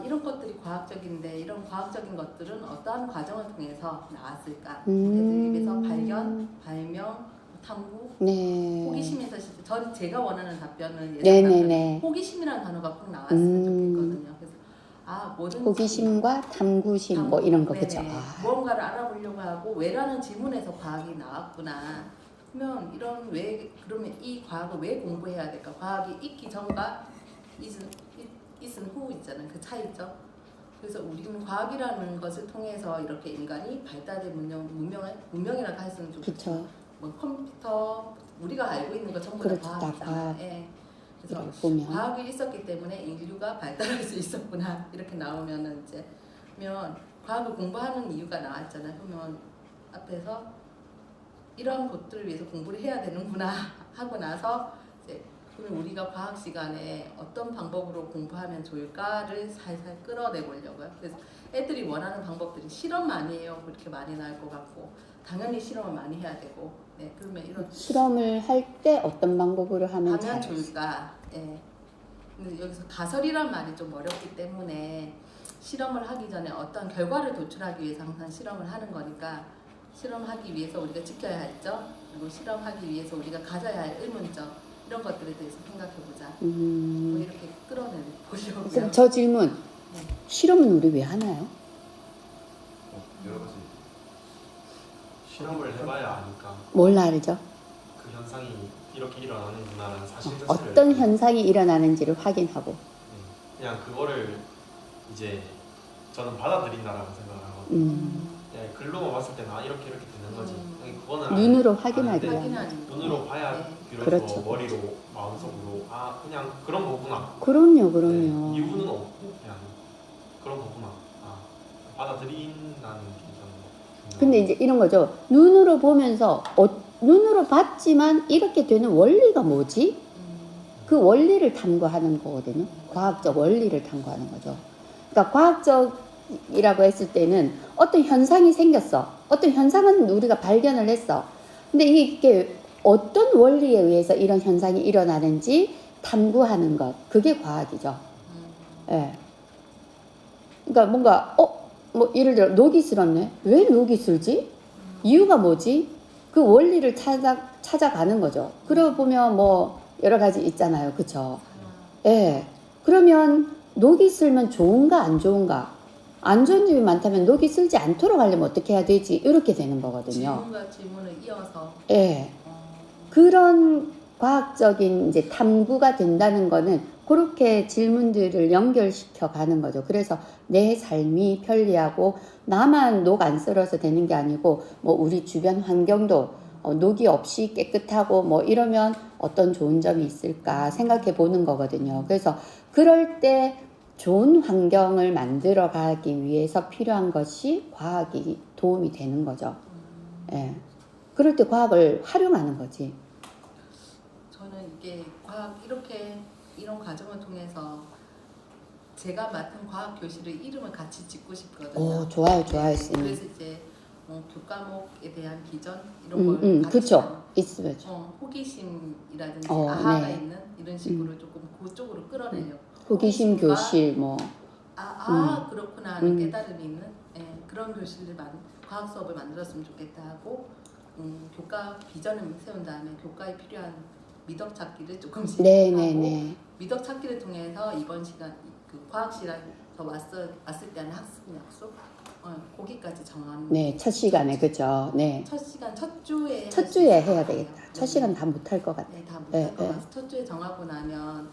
이런 것들이 과학적인데 이런 과학적인 것들은 어떠한 과정을 통해서 나왔을까? 애들 입에서 발견, 발명, 탐구, 네. 호기심에서 저는 제가 원하는 답변은 네네네. 호기심이라는 단어가 꼭 나왔으면 좋겠거든요. 그래서 뭐든지 호기심과 탐구심 뭐 이런 거 그죠? 네네. 무언가를 알아보려고 하고 왜라는 질문에서 과학이 나왔구나. 그러면 그러면 이 과학을 왜 공부해야 될까? 과학이 있기 전과 있은 후 있잖아요. 그 차이죠. 그래서 우리는 과학이라는 것을 통해서 이렇게 인간이 발달된 문명이라고 할 수는 좀 그렇죠. 뭐 컴퓨터 우리가 알고 있는 거 전부 그렇죠. 다 다 과학이잖아요. 과학. 예. 그래서 보면 과학이 있었기 때문에 인류가 발달할 수 있었구나 이렇게 나오면은 이제 그러면 과학을 공부하는 이유가 나왔잖아요. 그러면 앞에서 이런 것들을 위해서 공부를 해야 되는구나 하고 나서 이제 그러면 우리가 과학 시간에 어떤 방법으로 공부하면 좋을까를 살살 끌어내보려고요. 그래서 애들이 원하는 방법들이 실험 많이 해요. 그렇게 많이 나올 것 같고 당연히 실험을 많이 해야 되고 네 그러면 이런 실험을 할 때 어떤 방법으로 하면 잘 좋을까? 예. 근데 여기서 가설이란 말이 좀 어렵기 때문에 실험을 하기 전에 어떤 결과를 도출하기 위해서 항상 실험을 하는 거니까 실험하기 위해서 우리가 지켜야 할 점, 그리고 실험하기 위해서 우리가 가져야 할 의문점 이런 것들에 대해서 생각해보자. 뭐 이렇게 끌어내 보려고요. 그럼 저 질문 네. 실험은 우리 왜 하나요? 여러 가지. 실험을 해봐야 아니까 뭘 알죠? 그 현상이 이렇게 일어나는구나라는 사실 자체를 어떤 현상이 일어나는지를 확인하고 그냥 그거를 이제 저는 받아들인다라고 생각을 하거든요. 그냥 글로만 봤을 때는 이렇게 되는 거지. 그거는 눈으로 아닌데 확인하기 확인하는 눈으로 봐야 네. 비로소 그렇죠. 머리로 마음속으로 그냥 그런 거구나. 그럼요 네, 이유는 없고 그냥 그런 거구나. 받아들인다는 게 저는 근데 이제 이런 거죠. 눈으로 보면서 눈으로 봤지만 이렇게 되는 원리가 뭐지? 그 원리를 탐구하는 거거든요. 과학적 원리를 탐구하는 거죠. 그러니까 과학적이라고 했을 때는 어떤 현상이 생겼어. 어떤 현상은 우리가 발견을 했어. 근데 이게 어떤 원리에 의해서 이런 현상이 일어나는지 탐구하는 것. 그게 과학이죠. 예. 그러니까 뭔가 뭐 예를 들어 녹이 슬었네. 왜 녹이 슬지? 이유가 뭐지? 그 원리를 찾아가는 거죠. 그러고 보면 뭐 여러 가지 있잖아요. 그쵸? 예. 그러면 녹이 슬면 좋은가 안 좋은가? 안 좋은 점이 많다면 녹이 슬지 않도록 하려면 어떻게 해야 되지? 이렇게 되는 거거든요. 질문과 질문을 이어서 예. 그런 과학적인 이제 탐구가 된다는 거는 그렇게 질문들을 연결시켜 가는 거죠. 그래서 내 삶이 편리하고 나만 녹 안 썰어서 되는 게 아니고 뭐 우리 주변 환경도 녹이 없이 깨끗하고 뭐 이러면 어떤 좋은 점이 있을까 생각해 보는 거거든요. 그래서 그럴 때 좋은 환경을 만들어 가기 위해서 필요한 것이 과학이 도움이 되는 거죠. 예. 그럴 때 과학을 활용하는 거지. 저는 이게 과학 이런 과정을 통해서 제가 맡은 과학 교실의 이름을 같이 짓고 싶거든요. 오, 좋아요, 좋아요, 네, 쌤. 그래서 이제 교과목에 대한 비전 이런 걸 같이 그렇죠. 있으면 호기심이라든지 어, 아하가 네. 있는 이런 식으로 조금 그쪽으로 끌어내려고. 호기심 호기심과 교실 뭐 그렇구나 하는 깨달음이 있는 그런 교실을 과학 수업을 만들었으면 좋겠다 하고 교과 비전을 세운 다음에 교과에 필요한 미덕 찾기를 조금씩 네네네. 하고 미덕 찾기를 통해서 이번 시간 그 과학 시간에서 왔을 때 하는 학습 약속 거기까지 정한. 네, 첫 시간에 그죠. 네. 첫 시간 첫 주에 첫 할수 주에 있을 해야 것 되겠다. 같아요. 첫 시간 다 못할 것 같아. 네, 다 못할 네, 것 네. 같아서 첫 주에 정하고 나면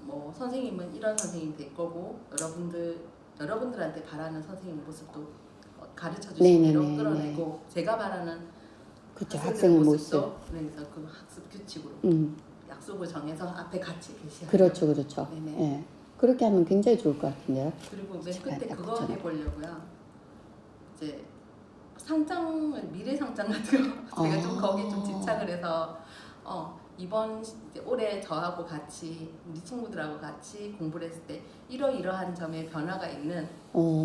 뭐 선생님은 이런 선생님이 될 거고 여러분들한테 바라는 선생님 모습도 가르쳐 주신 대로 네네네. 끌어내고 제가 바라는 그쵸. 학생들의 학생의 모습. 모습도 그래서 그 학습 규칙으로 약속을 정해서 앞에 같이 계시야. 그렇죠, 그렇죠. 네네. 예. 그렇게 하면 굉장히 좋을 것 같은데요. 그리고 맨 시간 끝에 딱 그거 붙여놓고. 해보려고요. 이제 상장을 미래 상장 같은 거 제가 좀 거기 좀 집착을 해서 이번 이제 올해 저하고 같이 우리 친구들하고 같이 공부를 했을 때 이러이러한 점에 변화가 있는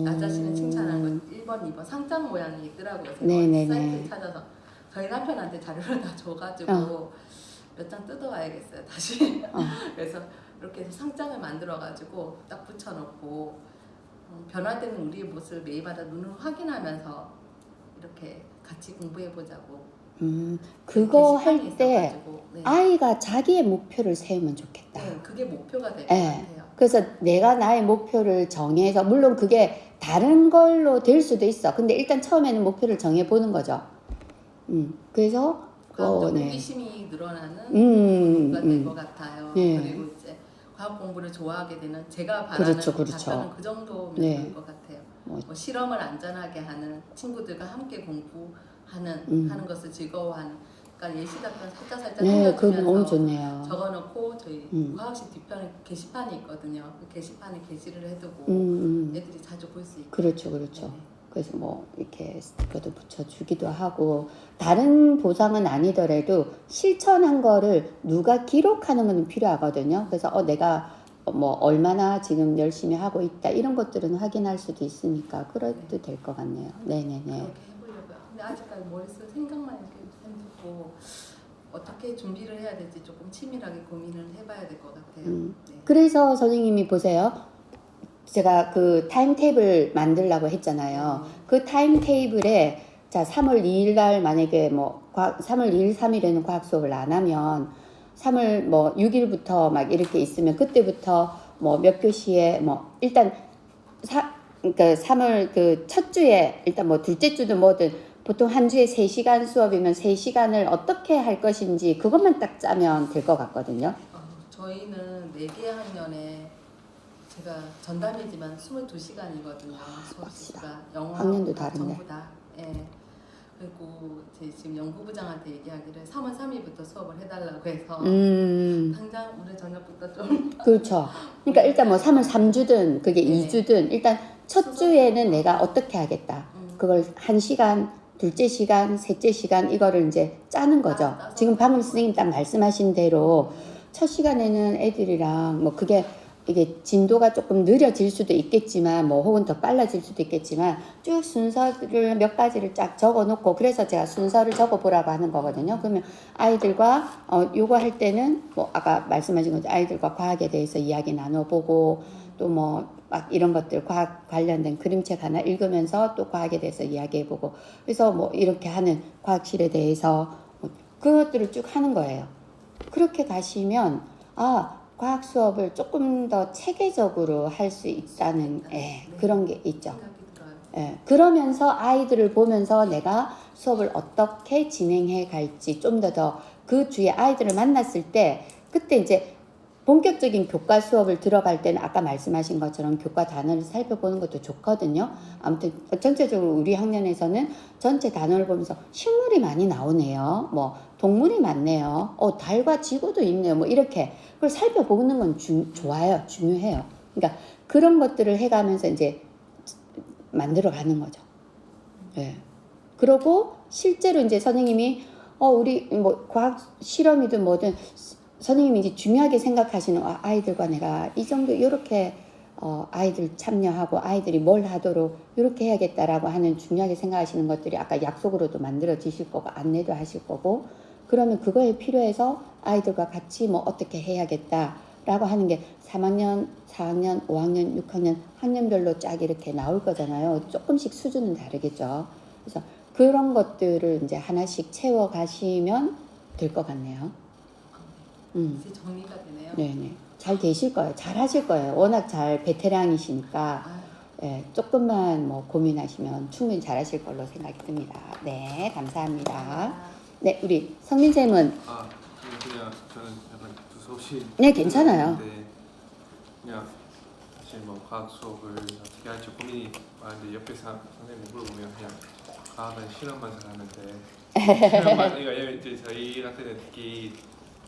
나 자신을 칭찬하는 건 1번, 2번 상장 모양이 있더라고요. 제가 네네네. 사이트를 찾아서 저희 남편한테 자료를 다 줘가지고 몇 장 뜯어와야겠어요 다시. 그래서 이렇게 해서 상장을 만들어가지고 딱 붙여놓고 변화되는 우리의 모습을 매일마다 눈으로 확인하면서 이렇게 같이 공부해보자고. 그거 게시판이 할 때 있어가지고, 네. 아이가 자기의 목표를 세우면 좋겠다. 네, 그게 목표가 될 것 네. 같아요. 그래서 내가 나의 목표를 정해서 물론 그게 다른 걸로 될 수도 있어. 근데 일단 처음에는 목표를 정해보는 거죠. 그래서 과학적 네. 호기심이 늘어나는 가 될 것 같아요. 네. 그리고 이제 과학 공부를 좋아하게 되는 제가 바라는 그렇죠. 답변은 그 정도면 네. 될 것 같아요. 뭐 실험을 안전하게 하는 친구들과 함께 공부하는 하는 것을 즐거워하는. 그러니까 예시 답변 살짝 네, 그거 너무 챙겨주면서 좋네요. 적어놓고 저희 과학실 뒤편에 게시판이 있거든요. 그 게시판에 게시를 해두고 애들이 자주 볼 수 있고. 그렇죠, 그렇죠. 네. 그래서 뭐 이렇게 스티커도 붙여주기도 하고 다른 보상은 아니더라도 실천한 거를 누가 기록하는 건 필요하거든요. 그래서 내가 뭐 얼마나 지금 열심히 하고 있다 이런 것들은 확인할 수도 있으니까 그래도 될 것 같네요. 네네네. 그렇게 해보려고요. 근데 아직까지 머릿속에 생각만 이렇게 생겼고 어떻게 준비를 해야 될지 조금 치밀하게 고민을 해봐야 될 것 같아요. 네. 그래서 선생님이 보세요. 제가 그 타임테이블 만들라고 했잖아요. 그 타임테이블에 자 3월 2일 날 만약에 뭐 3월 2일, 3일에는 과학 수업을 안 하면 3월 뭐 6일부터 막 이렇게 있으면 그때부터 뭐 몇 교시에 뭐 일단 그러니까 3월 그 첫 주에 일단 뭐 둘째 주든 뭐든 보통 한 주에 3시간 수업이면 3시간을 어떻게 할 것인지 그것만 딱 짜면 될 것 같거든요. 저희는 4개 학년에 제가 전담이지만 22시간이거든요. 수업 시간 영어 학년도 다른데. 전부 다. 예. 그리고 제 지금 연구부장한테 얘기하기를 3월 3일부터 수업을 해달라고 해서 당장 오늘 저녁부터 좀 그렇죠. 그러니까 일단 뭐 3월 3주든 그게 네. 2주든 일단 첫 주에는 내가 어떻게 하겠다. 그걸 1시간, 둘째 시간, 셋째 시간 이거를 이제 짜는 거죠. 따서 지금 방금 선생님 딱 말씀하신 대로 첫 시간에는 애들이랑 뭐 그게 이게 진도가 조금 느려질 수도 있겠지만 뭐 혹은 더 빨라질 수도 있겠지만 쭉 순서를 몇 가지를 쫙 적어 놓고 그래서 제가 순서를 적어 보라고 하는 거거든요. 그러면 아이들과 요거 할 때는 뭐 아까 말씀하신 것처럼 아이들과 과학에 대해서 이야기 나눠보고 또 뭐 막 이런 것들 과학 관련된 그림책 하나 읽으면서 또 과학에 대해서 이야기해보고 그래서 뭐 이렇게 하는 과학실에 대해서 그것들을 쭉 하는 거예요. 그렇게 가시면 과학 수업을 조금 더 체계적으로 할 수 있다는 그런 게 있죠. 생각이 들어요. 그러면서 아이들을 보면서 내가 수업을 어떻게 진행해 갈지 좀 더 그 주에 아이들을 만났을 때 그때 이제 본격적인 교과 수업을 들어갈 때는 아까 말씀하신 것처럼 교과 단어를 살펴보는 것도 좋거든요. 아무튼 전체적으로 우리 학년에서는 전체 단어를 보면서 식물이 많이 나오네요. 뭐 동물이 많네요. 달과 지구도 있네요. 뭐 이렇게 그걸 살펴보는 건 좋아요. 중요해요. 그러니까 그런 것들을 해가면서 이제 만들어가는 거죠. 예. 그러고 실제로 이제 선생님이 우리 뭐 과학 실험이든 뭐든 선생님이 이제 중요하게 생각하시는 아이들과 내가 이 정도 이렇게 아이들 참여하고 아이들이 뭘 하도록 이렇게 해야겠다라고 하는 중요하게 생각하시는 것들이 아까 약속으로도 만들어지실 거고 안내도 하실 거고 그러면 그거에 필요해서 아이들과 같이 뭐 어떻게 해야겠다라고 하는 게 3학년, 4학년, 5학년, 6학년 학년별로 쫙 이렇게 나올 거잖아요. 조금씩 수준은 다르겠죠. 그래서 그런 것들을 이제 하나씩 채워 가시면 될 것 같네요. 이제 정리가 되네요. 네네. 잘 되실 거예요. 잘 하실 거예요. 워낙 잘 베테랑이시니까. 아유, 예, 조금만 뭐 고민하시면 충분히 잘 하실 걸로 생각이 듭니다. 네, 감사합니다. 네, 우리 성민쌤은 아 그냥 저는 약간 두서없이 네, 괜찮아요. 했는데 그냥 사실 뭐 과학 수업을 어떻게 할지 고민이 많은데 옆에 선생님 물어보면 그냥 과학은 실험만 잘하면 돼. 실험만 그러니까 이제 저희 같은 데 특히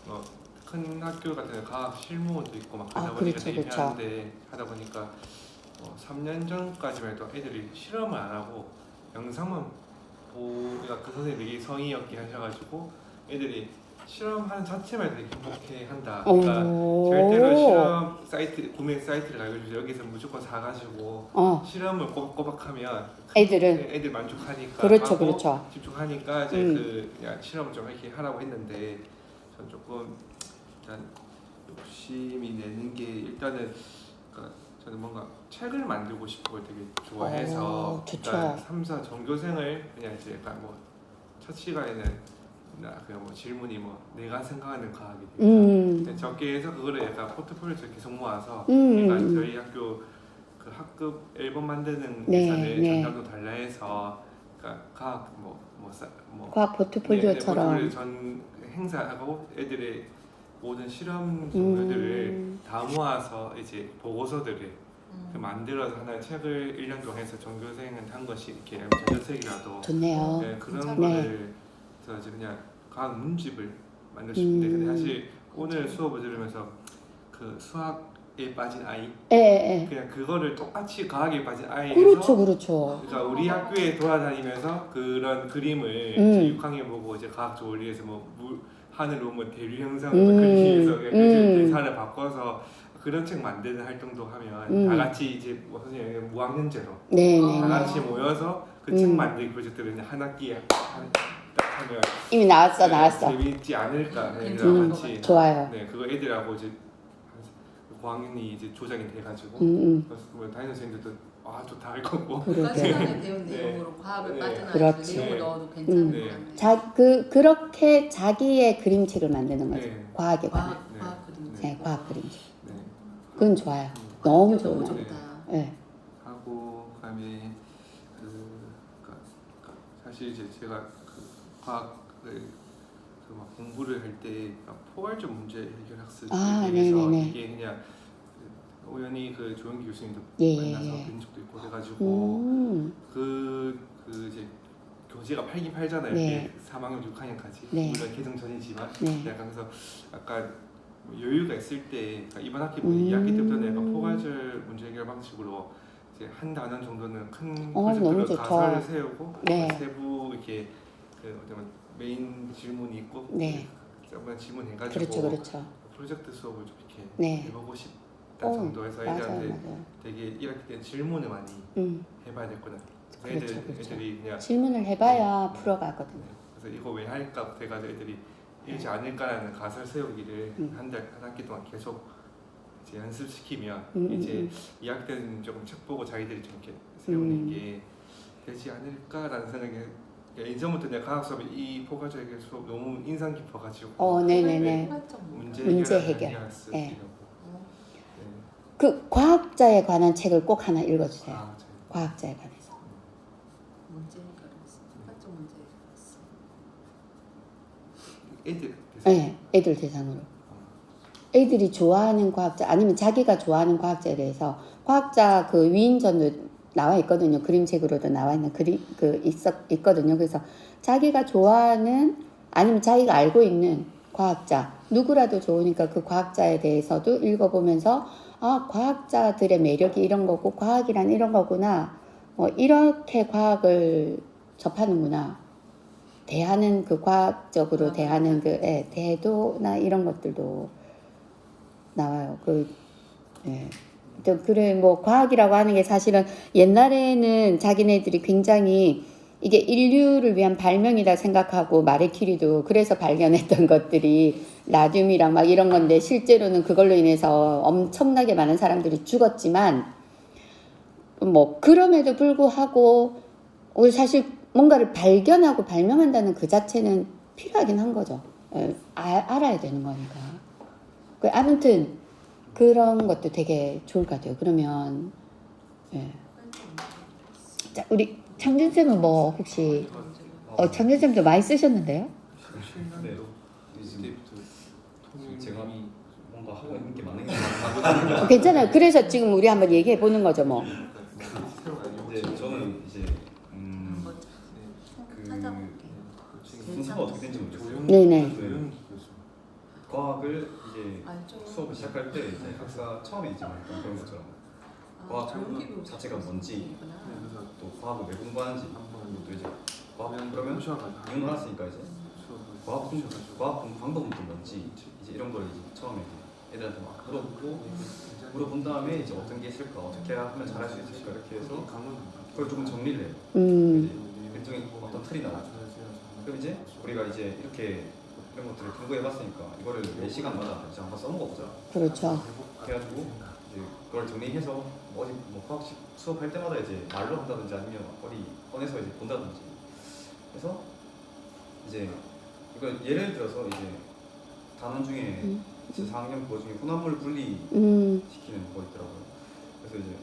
뭐 큰 학교 같은 데 과학 실무도 있고 막 그러다 보니까 그렇죠, 되게 그렇죠. 편한데 하다 보니까 3년 전까지만 해도 애들이 실험을 안 하고 영상만 그러니까 그 선생님이 되게 성의 없게 하셔가지고 애들이 실험하는 자체만 되게 행복해 한다. 그러니까 절대로 실험 사이트 구매 사이트를 알려주세요. 여기서 무조건 사가지고 실험을 꼬박꼬박하면 애들 만족하니까 그렇죠, 하고 그렇죠. 집중하니까 이제 그 그냥 실험을 좀 이렇게 하라고 했는데 전 조금 일단 욕심이 내는 게 일단은 그러니까 저는 뭔가 책을 만들고 싶은 걸 되게 좋아해서 좋죠. 일단 3사 전교생을 그냥 이제 약간 뭐 첫 시간에는 그냥 뭐 질문이 뭐 내가 생각하는 과학이 적게 해서 그거를 약간 포트폴리오를 계속 모아서 그러니까 저희 학교 그 학급 앨범 만드는 예산을 전담도 달라 해서 그러니까 과학 과학 포트폴리오처럼 포트폴리오 전 행사하고 애들의 모든 실험 종류들을 다 모아서 이제 보고서들을 만들어서 하나의 책을 1년 동안 해서 전교생은 한 것이 이렇게 전자책이라도 좋네요. 네, 그런 괜찮아요. 거를 그래서 이제 그냥 과학 문집을 만들고 싶은데 근데 사실 오늘 수업을 들으면서 그 수학에 빠진 아이 그냥 그거를 똑같이 과학에 빠진 아이에서 그렇죠. 그러니까 우리 학교에 돌아다니면서 그런 그림을 이제 6학년 보고 이제 과학 조원리에서 뭐 하늘 오면 대류 현상을 그리기 위해서 대사를 바꿔서 그런 책 만드는 활동도 하면 다 같이 이제 뭐 선생님 무학년제로 다 같이 모여서 그 책 만들기 프로젝트를 이제 한 학기에 딱 하면 이미 나왔어. 재밌지 않을까 괜찮은 것 같이 좋아요. 네 그거 애들하고 이제 고학년이 이제 조작이 돼가지고 그래서 뭐 담임 선생님들도 아 좋다 할 거고 그러니까 시간에 배운 네. 내용으로 과학을 네. 빠져나가서 그렇지. 내용을 넣어도 괜찮은 네. 것 같네요. 그렇게 자기의 그림책을 만드는 거죠. 네. 과학에 관한. 과학 그림책. 네, 과학 그림책. 네. 그건 좋아요. 너무 너무 좋아요. 좋다. 네. 하고 그다음에 사실 이제 제가 그 과학을 막 공부를 할 때 포괄적 문제 해결 학습에 대해서 이게 그냥 우연히 그 조영기 교수님도 만나서 뵌 적도 있고 그래가지고 그 이제 교재가 팔긴 팔잖아요. 네. 3학년 6학년까지 네. 물론 개정 전이지만 네. 약간 그래서 약간 여유가 있을 때 그러니까 이번 학기 2학기 때부터는 약간 포괄적 문제 해결 방식으로 이제 한 단원 정도는 큰 너무 프로젝트로 좋다. 가설을 세우고 네. 세부 이렇게 그 어떤 메인 질문이 있고 네. 한번 질문해가지고 그렇죠. 프로젝트 수업을 좀 이렇게 네. 해보고 싶다 정도에서 애들한테 맞아요. 되게 1학기 때 질문을 많이 해봐야 됐구나. 그렇죠. 애들이 그냥 질문을 해봐야 풀어가거든요. 그래서 이거 왜 할까 돼가지고 애들이 읽지 않을까라는 가설 세우기를 한 학기 동안 계속 이제 연습시키면 이제 2학기 때는 조금 책 보고 자기들이 좀 이렇게 세우는 게 되지 않을까라는 생각이 이전부터 내가 과학 수업에 이 포괄적 해결 수업 너무 인상 깊어가지고 네네네. 문제 해결 네. 그 과학자에 관한 책을 꼭 하나 읽어주세요. 과학자에 관해서. 문제 해결했어. 포괄적 문제 해결했어. 애들 네, 애들 대상으로. 애들이 좋아하는 과학자 아니면 자기가 좋아하는 과학자에 대해서 과학자 그 위인전도 나와 있거든요. 그림책으로도 나와 있는 있거든요. 그래서 자기가 좋아하는 아니면 자기가 알고 있는 과학자 누구라도 좋으니까 그 과학자에 대해서도 읽어보면서 아 과학자들의 매력이 이런 거고 과학이란 이런 거구나. 이렇게 과학을 접하는구나. 대하는 그 과학적으로 대하는 그 태도나 이런 것들도 나와요. 그래 뭐 과학이라고 하는 게 사실은 옛날에는 자기네들이 굉장히 이게 인류를 위한 발명이다 생각하고 마리 큐리도 그래서 발견했던 것들이 라듐이랑 막 이런 건데 실제로는 그걸로 인해서 엄청나게 많은 사람들이 죽었지만 뭐 그럼에도 불구하고 우리 사실 뭔가를 발견하고 발명한다는 그 자체는 필요하긴 한 거죠. 알아야 되는 거니까. 아무튼 그런 것도 되게 좋을 것 같아요. 그러면 예. 자, 우리 창준 쌤은 뭐 혹시 창준 쌤도 많이 쓰셨는데요? 네. 이제 제가 통일이 뭔가 하고 있는 게 많은 게 많아요. 괜찮아요. 그래서 지금 우리 한번 얘기해 보는 거죠, 뭐. 이제 저는 이제 한번 그 찾아볼게. 순서가 어떻게 된지 모르겠어요. 네네. 과학을 이제 알죠. 수업을 시작할 때 이제 학사 처음에 이제 말했던 그런 것처럼 과학 자체가 뭔지 또 과학을 왜 공부하는지 또 이제 과학 그러면 이건 알았으니까 이제 과학 공부 방법은 또 뭔지 이제 이런 걸 이제 처음에 애들한테 막 물어본 다음에 이제 어떤 게 있을까 어떻게 하면 잘할 수 있을까 이렇게 해서 그걸 조금 정리를 해요. 이제 일종의 어떤 틀이 나와요. 그럼 이제 우리가 이제 이렇게 이런 것들을 공부해봤으니까 이거를 매 시간마다 이제 한번 써먹어보자. 그렇죠. 그래가지고 이제 그걸 정리해서 어디 뭐 과학식 수업할 때마다 이제 말로 한다든지 아니면 어디 꺼내서 이제 본다든지 해서 이제 이거 예를 들어서 이제 단원 중에 제 4학년 그거 중에 혼합물 분리 시키는 거 있더라고요. 그래서 이제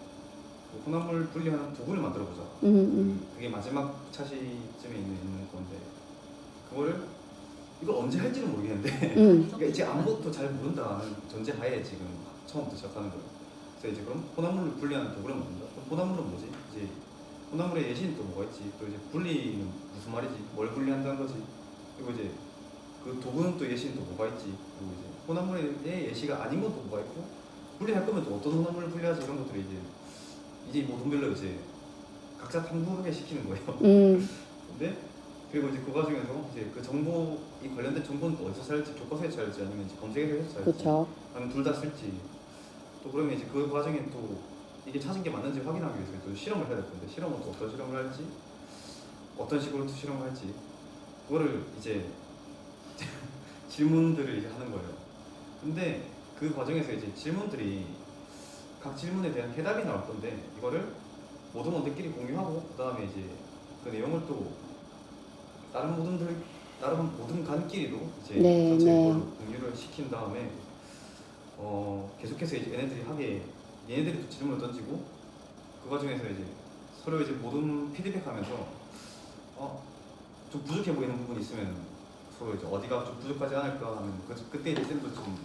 그 혼합물 분리하는 도구를 만들어보자. 그게 마지막 차시쯤에 있는 건데 그거를 이걸 언제 할지는 모르겠는데 그러니까 이제 아무것도 잘 모른다는 전제하에 지금 처음부터 시작하는 거예요. 그래서 이제 그럼 혼합물을 분리하는 도구를 만든다. 그럼 혼합물은 뭐지? 이제 혼합물의 예시는 또 뭐가 있지? 또 이제 분리는 무슨 말이지? 뭘 분리한다는 거지? 그리고 이제 그 도구는 또 예시는 또 뭐가 있지? 그리고 이제 혼합물의 예시가 아닌 것도 뭐가 있고 분리할 거면 또 어떤 혼합물을 분리하지 이런 것들이 이제 모둠별로 이제 각자 탐구하게 시키는 거예요. 근데 그리고 이제 그 과정에서 이제 그 정보 이 관련된 정보는 또 어디서 찾을지 교과서에 찾을지 아니면 이제 검색을 해서 찾을지 그렇죠. 아니면 둘 다 쓸지 또 그러면 이제 그 과정에 또 이게 찾은 게 맞는지 확인하기 위해서 또 실험을 해야 될 텐데 실험은 또 어떤 실험을 할지 어떤 식으로 또 실험을 할지 그거를 이제 질문들을 이제 하는 거예요. 근데 그 과정에서 이제 질문들이 각 질문에 대한 해답이 나올 건데 이거를 모든 원들끼리 공유하고 그 다음에 이제 그 내용을 또 다른 모든 간끼리도 이제 네, 전체 네. 걸로 공유를 시킨 다음에 계속해서 이제 얘네들이 또 질문을 던지고 그 과정에서 이제 서로 이제 모든 피드백하면서 좀 부족해 보이는 부분이 있으면 서로 이제 어디가 좀 부족하지 않을까 하면 그때 이제 쌤도 좀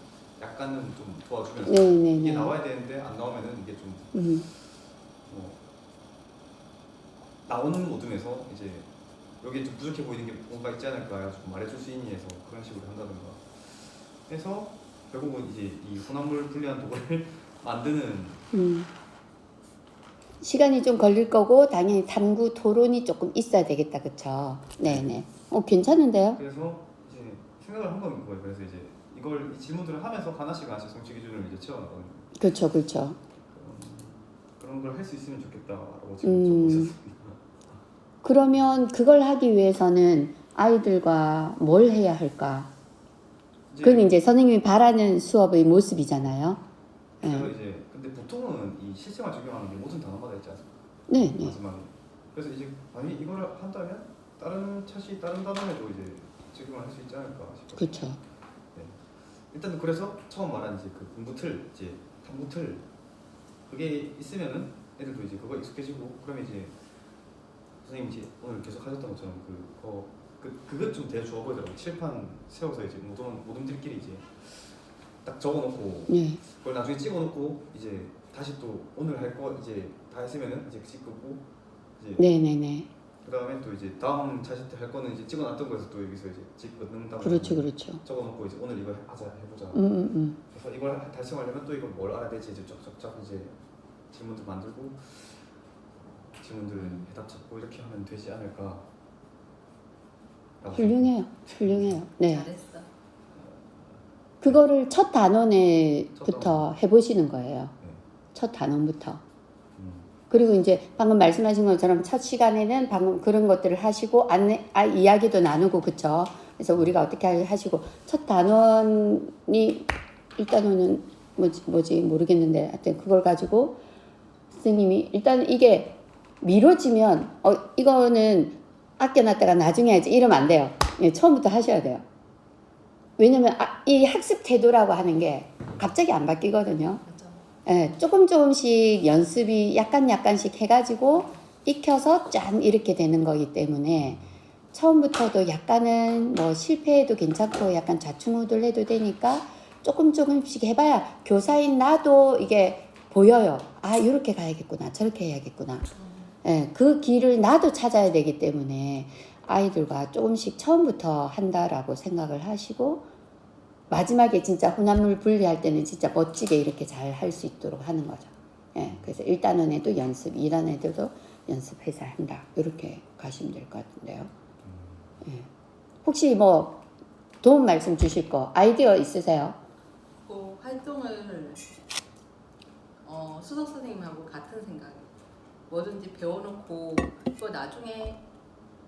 약간은 좀 도와주면서 네네네. 이게 나와야 되는데 안 나오면은 이게 좀 나오는 모둠에서 이제 여기에 좀 부족해 보이는 게 뭔가 있지 않을까 해가지고 말해줄 수 있니 해서 그런 식으로 한다든가 해서 결국은 이제 이 혼합물 분리한 도구를 만드는 시간이 좀 걸릴 거고 당연히 탐구 토론이 조금 있어야 되겠다, 그쵸? 네네. 괜찮은데요? 그래서 이제 생각을 한 건 거예요. 그래서 이제 이 질문들을 하면서 하나씩 성취 기준을 이제 채워나가는 그렇죠, 그렇죠. 그런 걸 할 수 있으면 좋겠다라고 지금 적고 있었습니다. 그러면 그걸 하기 위해서는 아이들과 뭘 해야 할까? 그건 이제 선생님이 바라는 수업의 모습이잖아요. 그래서 이제 근데 보통은 이 실생활 적용하는 게 모든 단어마다 있지 않습니까? 네, 네. 마지막에. 그래서 이제 만약 이거를 한다면 다른 단어에도 이제 적용을 할 수 있지 않을까 싶어요. 그렇죠. 네. 일단 그래서 처음 말한 이제 그 공부 틀, 이제 탐구 틀 그게 있으면은 애들도 이제 그거 익숙해지고 그러면 이제 선생님이 이제 오늘 계속 하셨던 것처럼 그것 좀 되게 좋아 보이더라고요. 칠판 세워서 이제 모둠들끼리 이제 딱 적어놓고 네. 그걸 나중에 찍어놓고 이제 다시 또 오늘 할 거 이제 다 했으면은 이제 찍고 이제 네네네. 그 다음에 또 이제 다음 차시 때 할 거는 이제 찍어놨던 거에서 또 여기서 이제 찍는다. 그렇죠, 그렇죠. 적어놓고 이제 오늘 이거 해보자. 그래서 이걸 달성하려면 또 이걸 뭘 알아야 될지 이제 쫙쫙쫙 이제 질문들 만들고 질문들 해답 찾고 이렇게 하면 되지 않을까. 훌륭해요, 훌륭해요. 네. 잘했어. 그거를 첫 단원에부터 해보시는 거예요. 네. 첫 단원부터. 그리고 이제 방금 말씀하신 것처럼 첫 시간에는 방금 그런 것들을 하시고 이야기도 나누고 그쵸. 그래서 우리가 어떻게 하시고 첫 단원이 일단은 뭐지 모르겠는데 하여튼 그걸 가지고 선생님이 일단 이게 미뤄지면 이거는 아껴놨다가 나중에 해야지 이러면 안 돼요. 예, 처음부터 하셔야 돼요. 왜냐면 이 학습 태도라고 하는 게 갑자기 안 바뀌거든요. 맞죠. 예, 조금씩 연습이 약간씩 해가지고 익혀서 짠 이렇게 되는 거기 때문에 처음부터도 약간은 뭐 실패해도 괜찮고 약간 좌충우돌해도 되니까 조금씩 해봐야 교사인 나도 이게 보여요. 아, 이렇게 가야겠구나, 저렇게 해야겠구나. 예, 그 길을 나도 찾아야 되기 때문에 아이들과 조금씩 처음부터 한다라고 생각을 하시고 마지막에 진짜 혼합물 분리할 때는 진짜 멋지게 이렇게 잘 할 수 있도록 하는 거죠. 예, 그래서 1단원에도 연습, 2단원에도 연습해서 한다. 이렇게 가시면 될 것 같은데요. 예. 혹시 뭐 도움 말씀 주실 거 아이디어 있으세요? 그 활동을 수석 선생님하고 같은 생각이에요. 뭐든지 배워놓고 또 나중에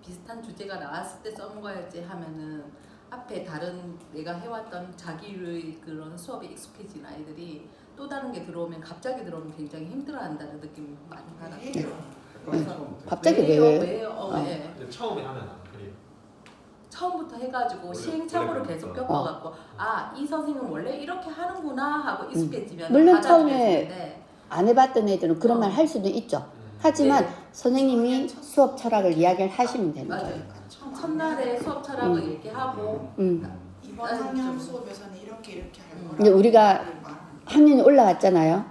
비슷한 주제가 나왔을 때 써먹어야지 하면은 앞에 다른 내가 해왔던 자기의 그런 수업에 익숙해진 아이들이 또 다른 게 들어오면 갑자기 들어오면 굉장히 힘들어한다는 느낌이 많이 받아요. 갑자기 왜요? 왜? 네. 근데 처음에 하면 안 그래요. 처음부터 해가지고 시행착오를 원래 계속 그러니까. 겪어갖고 이 선생님 원래 이렇게 하는구나 하고 익숙해지면 물론 받아들여지는데 안 해봤던 애들은 그런 말 할 수도 있죠. 하지만 네. 선생님이 수업 철학을 이야기를 하시면 되는 거예요. 맞아요. 첫날에 수업 철학을 얘기하고 이번 아니, 학년 좀- 수업에서는 이렇게 할 거라고. 근데 우리가 학년이 올라왔잖아요.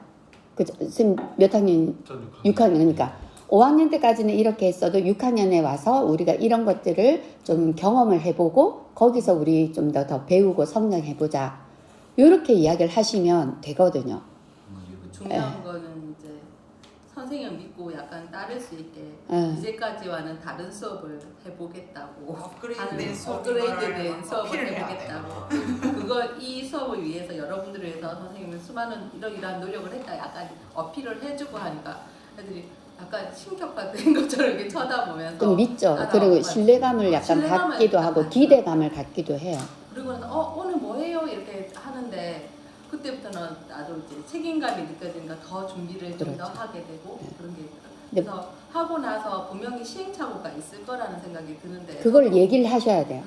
그 선생님 몇 학년? 전 6학년이니까 5학년 때까지는 이렇게 했어도 6학년에 와서 우리가 이런 것들을 좀 경험을 해보고 거기서 우리 좀 더 배우고 성장해보자. 이렇게 이야기를 하시면 되거든요. 중요한 거는 이제 선생님을 믿고 약간 따를 수 있게 예. 이제까지와는 다른 수업을 해보겠다고 업그레이드된 수업 업그레이드된 수업을 어필을 해야 해보겠다고 그걸 이 수업을 위해서 여러분들을 위해서 선생님은 수많은 이러이러한 노력을 했다 약간 어필을 해주고 하니까 애들이 약간 신격화된 것처럼 이렇게 쳐다보면서 좀 믿죠. 따라오고 그리고 맞아요. 신뢰감을 약간 신뢰감을 갖기도 약간 하고 갖죠. 기대감을 갖기도 해요. 그리고 나서 오늘 뭐해요 이렇게 하는데 그때부터는 나도 이제 책임감이 느껴지니까 더 준비를 좀 더 그렇죠. 하게 되고 네. 그런 게 있더라고요. 근데 그래서 하고 나서 분명히 시행착오가 있을 거라는 생각이 드는데 그걸 얘기를 하셔야 돼요.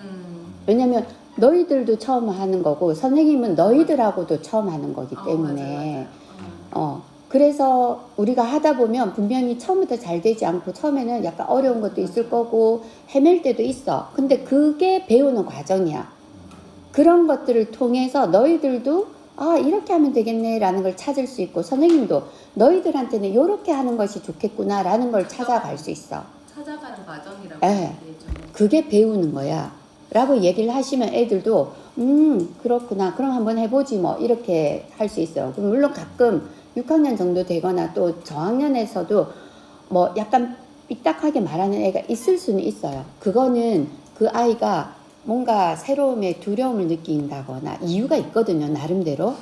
왜냐면 너희들도 처음 하는 거고 선생님은 너희들하고도 처음 하는 거기 때문에 그래서 우리가 하다 보면 분명히 처음부터 잘 되지 않고 처음에는 약간 어려운 것도 있을 거고 헤맬 때도 있어. 근데 그게 배우는 과정이야. 그런 것들을 통해서 너희들도 이렇게 하면 되겠네 라는 걸 찾을 수 있고 선생님도 너희들한테는 이렇게 하는 것이 좋겠구나 라는 걸 찾아갈 수 있어. 찾아가는 과정이라고 네. 얘기해줘요. 그게 배우는 거야 라고 얘기를 하시면 애들도 그렇구나 그럼 한번 해보지 뭐 이렇게 할 수 있어요. 그럼 물론 가끔 6학년 정도 되거나 또 저학년에서도 뭐 약간 삐딱하게 말하는 애가 있을 수는 있어요. 그거는 그 아이가 뭔가 새로움에 두려움을 느낀다거나 이유가 있거든요. 나름대로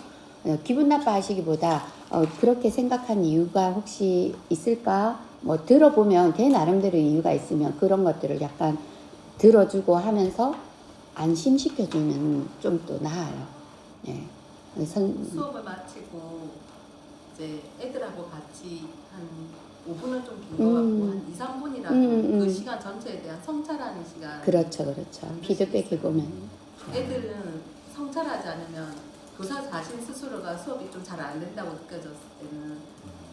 기분 나빠하시기보다 그렇게 생각한 이유가 혹시 있을까? 뭐 들어보면 걔 나름대로 이유가 있으면 그런 것들을 약간 들어주고 하면서 안심시켜주면 좀 또 나아요. 예. 수업을 마치고 이제 애들하고 같이 한 5분은 좀 긴 것 같고 한 2, 3분이라도 그 시간 전체에 대한 성찰하는 시간. 그렇죠. 피드백 해보면 애들은 성찰하지 않으면 교사 자신 스스로가 수업이 좀 잘 안 된다고 느껴졌을 때는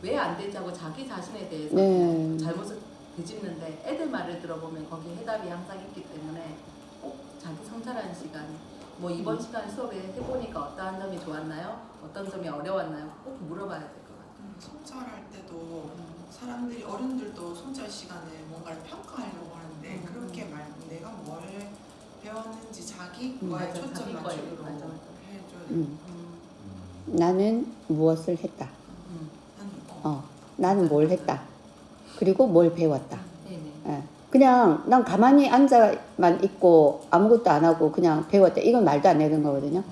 왜 안 되지 하고 자기 자신에 대해서 네. 잘못을 되짚는데 애들 말을 들어보면 거기에 해답이 항상 있기 때문에 꼭 자기 성찰하는 시간. 뭐 이번 시간에 수업에 해보니까 어떠한 점이 좋았나요? 어떤 점이 어려웠나요? 꼭 물어봐야 될 것 같아요. 성찰할 때도 사람들이 어른들도 성찰 시간에 뭔가를 평가하려고 하는데 그렇게 말고 내가 뭘 배웠는지 자기 거에 맞아, 초점 자기 거에, 맞추도록 맞아. 해줘야 돼. 나는 무엇을 했다. 나는 나는 뭘 했다. 그리고 뭘 배웠다. 네네. 예. 그냥 난 가만히 앉아만 있고 아무것도 안 하고 그냥 배웠다. 이건 말도 안 되는 거거든요.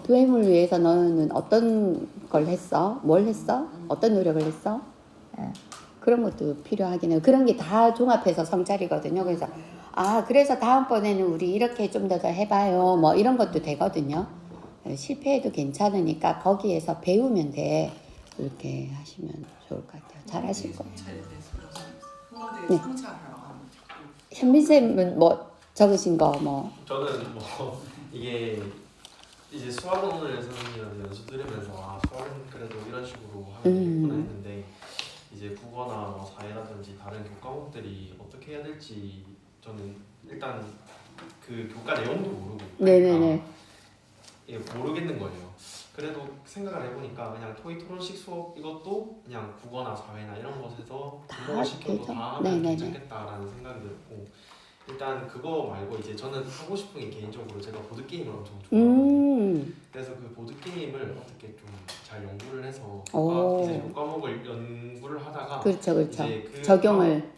배움을 위해서 너는 어떤 걸 했어? 뭘 했어? 어떤 노력을 했어? 예. 그런 것도 필요하긴 해요. 그런 게 다 종합해서 성찰이거든요. 그래서 그래서 다음번에는 우리 이렇게 좀 더 해봐요. 뭐 이런 것도 되거든요. 실패해도 괜찮으니까 거기에서 배우면 돼. 이렇게 하시면 좋을 것 같아요. 잘 하실 거예요. 성찰에 대해서 부모들이 네. 성찰하러 가면 현민쌤은 뭐 적으신 거 뭐. 저는 뭐 이게 이제 수학은 오늘 선생님이랑 연수 들으면서 아 수학은 그래도 이런 식으로 하면 되겠구나 했는데 이제 국어나 뭐 사회라든지 다른 교과목들이 어떻게 해야 될지 저는 일단 그 교과 내용도 모르고 네네네. 이게 모르겠는 거예요. 그래도 생각을 해보니까 그냥 토익 토론식 수업 이것도 그냥 국어나 사회나 이런 곳에서 다 등록을 시켜도 되죠. 다 하면 네네네. 괜찮겠다라는 생각이 들고 일단 그거 말고 이제 저는 하고 싶은 게 개인적으로 제가 보드 게임을 엄청 좋아하거든요. 그래서 그 보드 게임을 어떻게 좀 잘 연구를 해서 오. 이제 교과목을 연구를 하다가 그렇죠, 그렇죠. 이제 그 적용을.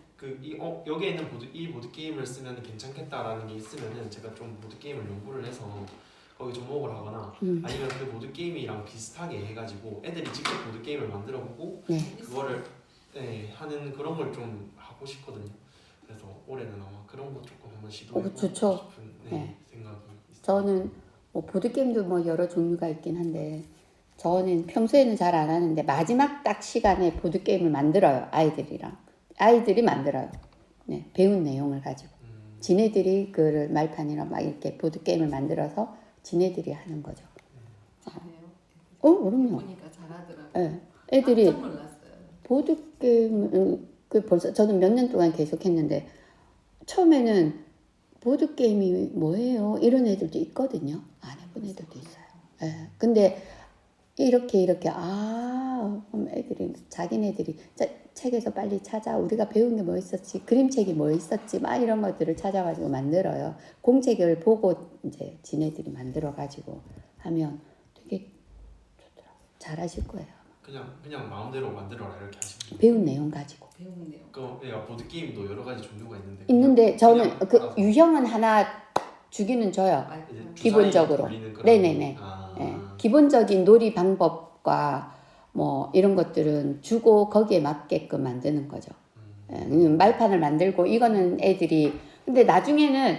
여기에 있는 이 보드 게임을 쓰면 괜찮겠다라는 게 있으면은 제가 좀 보드 게임을 연구를 해서 거기 접목을 하거나 아니면 그 보드 게임이랑 비슷하게 해가지고 애들이 직접 보드 게임을 만들어보고 네. 그거를 하는 그런 걸 좀 하고 싶거든요. 그래서 올해는 아마 그런 거 조금 한번 시도해보고 좋죠. 싶은 네. 생각이 있어요. 저는 뭐 보드게임도 뭐 여러 종류가 있긴 한데 저는 평소에는 잘 안 하는데 마지막 딱 시간에 보드게임을 만들어요. 아이들이랑. 아이들이 만들어요. 네, 배운 내용을 가지고. 지네들이 그를 말판이랑 막 이렇게 보드게임을 만들어서 지네들이 하는 거죠. 잘해요. 그럼요. 보니까 잘하더라고요. 네, 애들이 깜짝 놀랐어요. 보드게임을 그 벌써 저는 몇 년 동안 계속 했는데 처음에는 보드게임이 뭐예요? 이런 애들도 있거든요. 안 해본 애들도 있어요. 예. 근데 이렇게 그럼 애들이 자기네들이 책에서 빨리 찾아 우리가 배운 게 뭐 있었지 그림책이 뭐 있었지 막 이런 것들을 찾아가지고 만들어요. 공책을 보고 이제 지네들이 만들어가지고 하면 되게 좋더라고요. 잘하실 거예요. 그냥 마음대로 만들어라 이렇게 하시면 돼요. 배운 내용 가지고. 배운 내용. 그 보드 게임도 여러 가지 종류가 있는데 있는데 저는 그냥 그 알아서 유형은 하나 주기는 줘요. 이제 주사위 기본적으로. 돌리는 그런 네네네. 아, 예, 기본적인 놀이 방법과 뭐 이런 것들은 주고 거기에 맞게끔 만드는 거죠. 말판을 만들고 이거는 애들이 근데 나중에는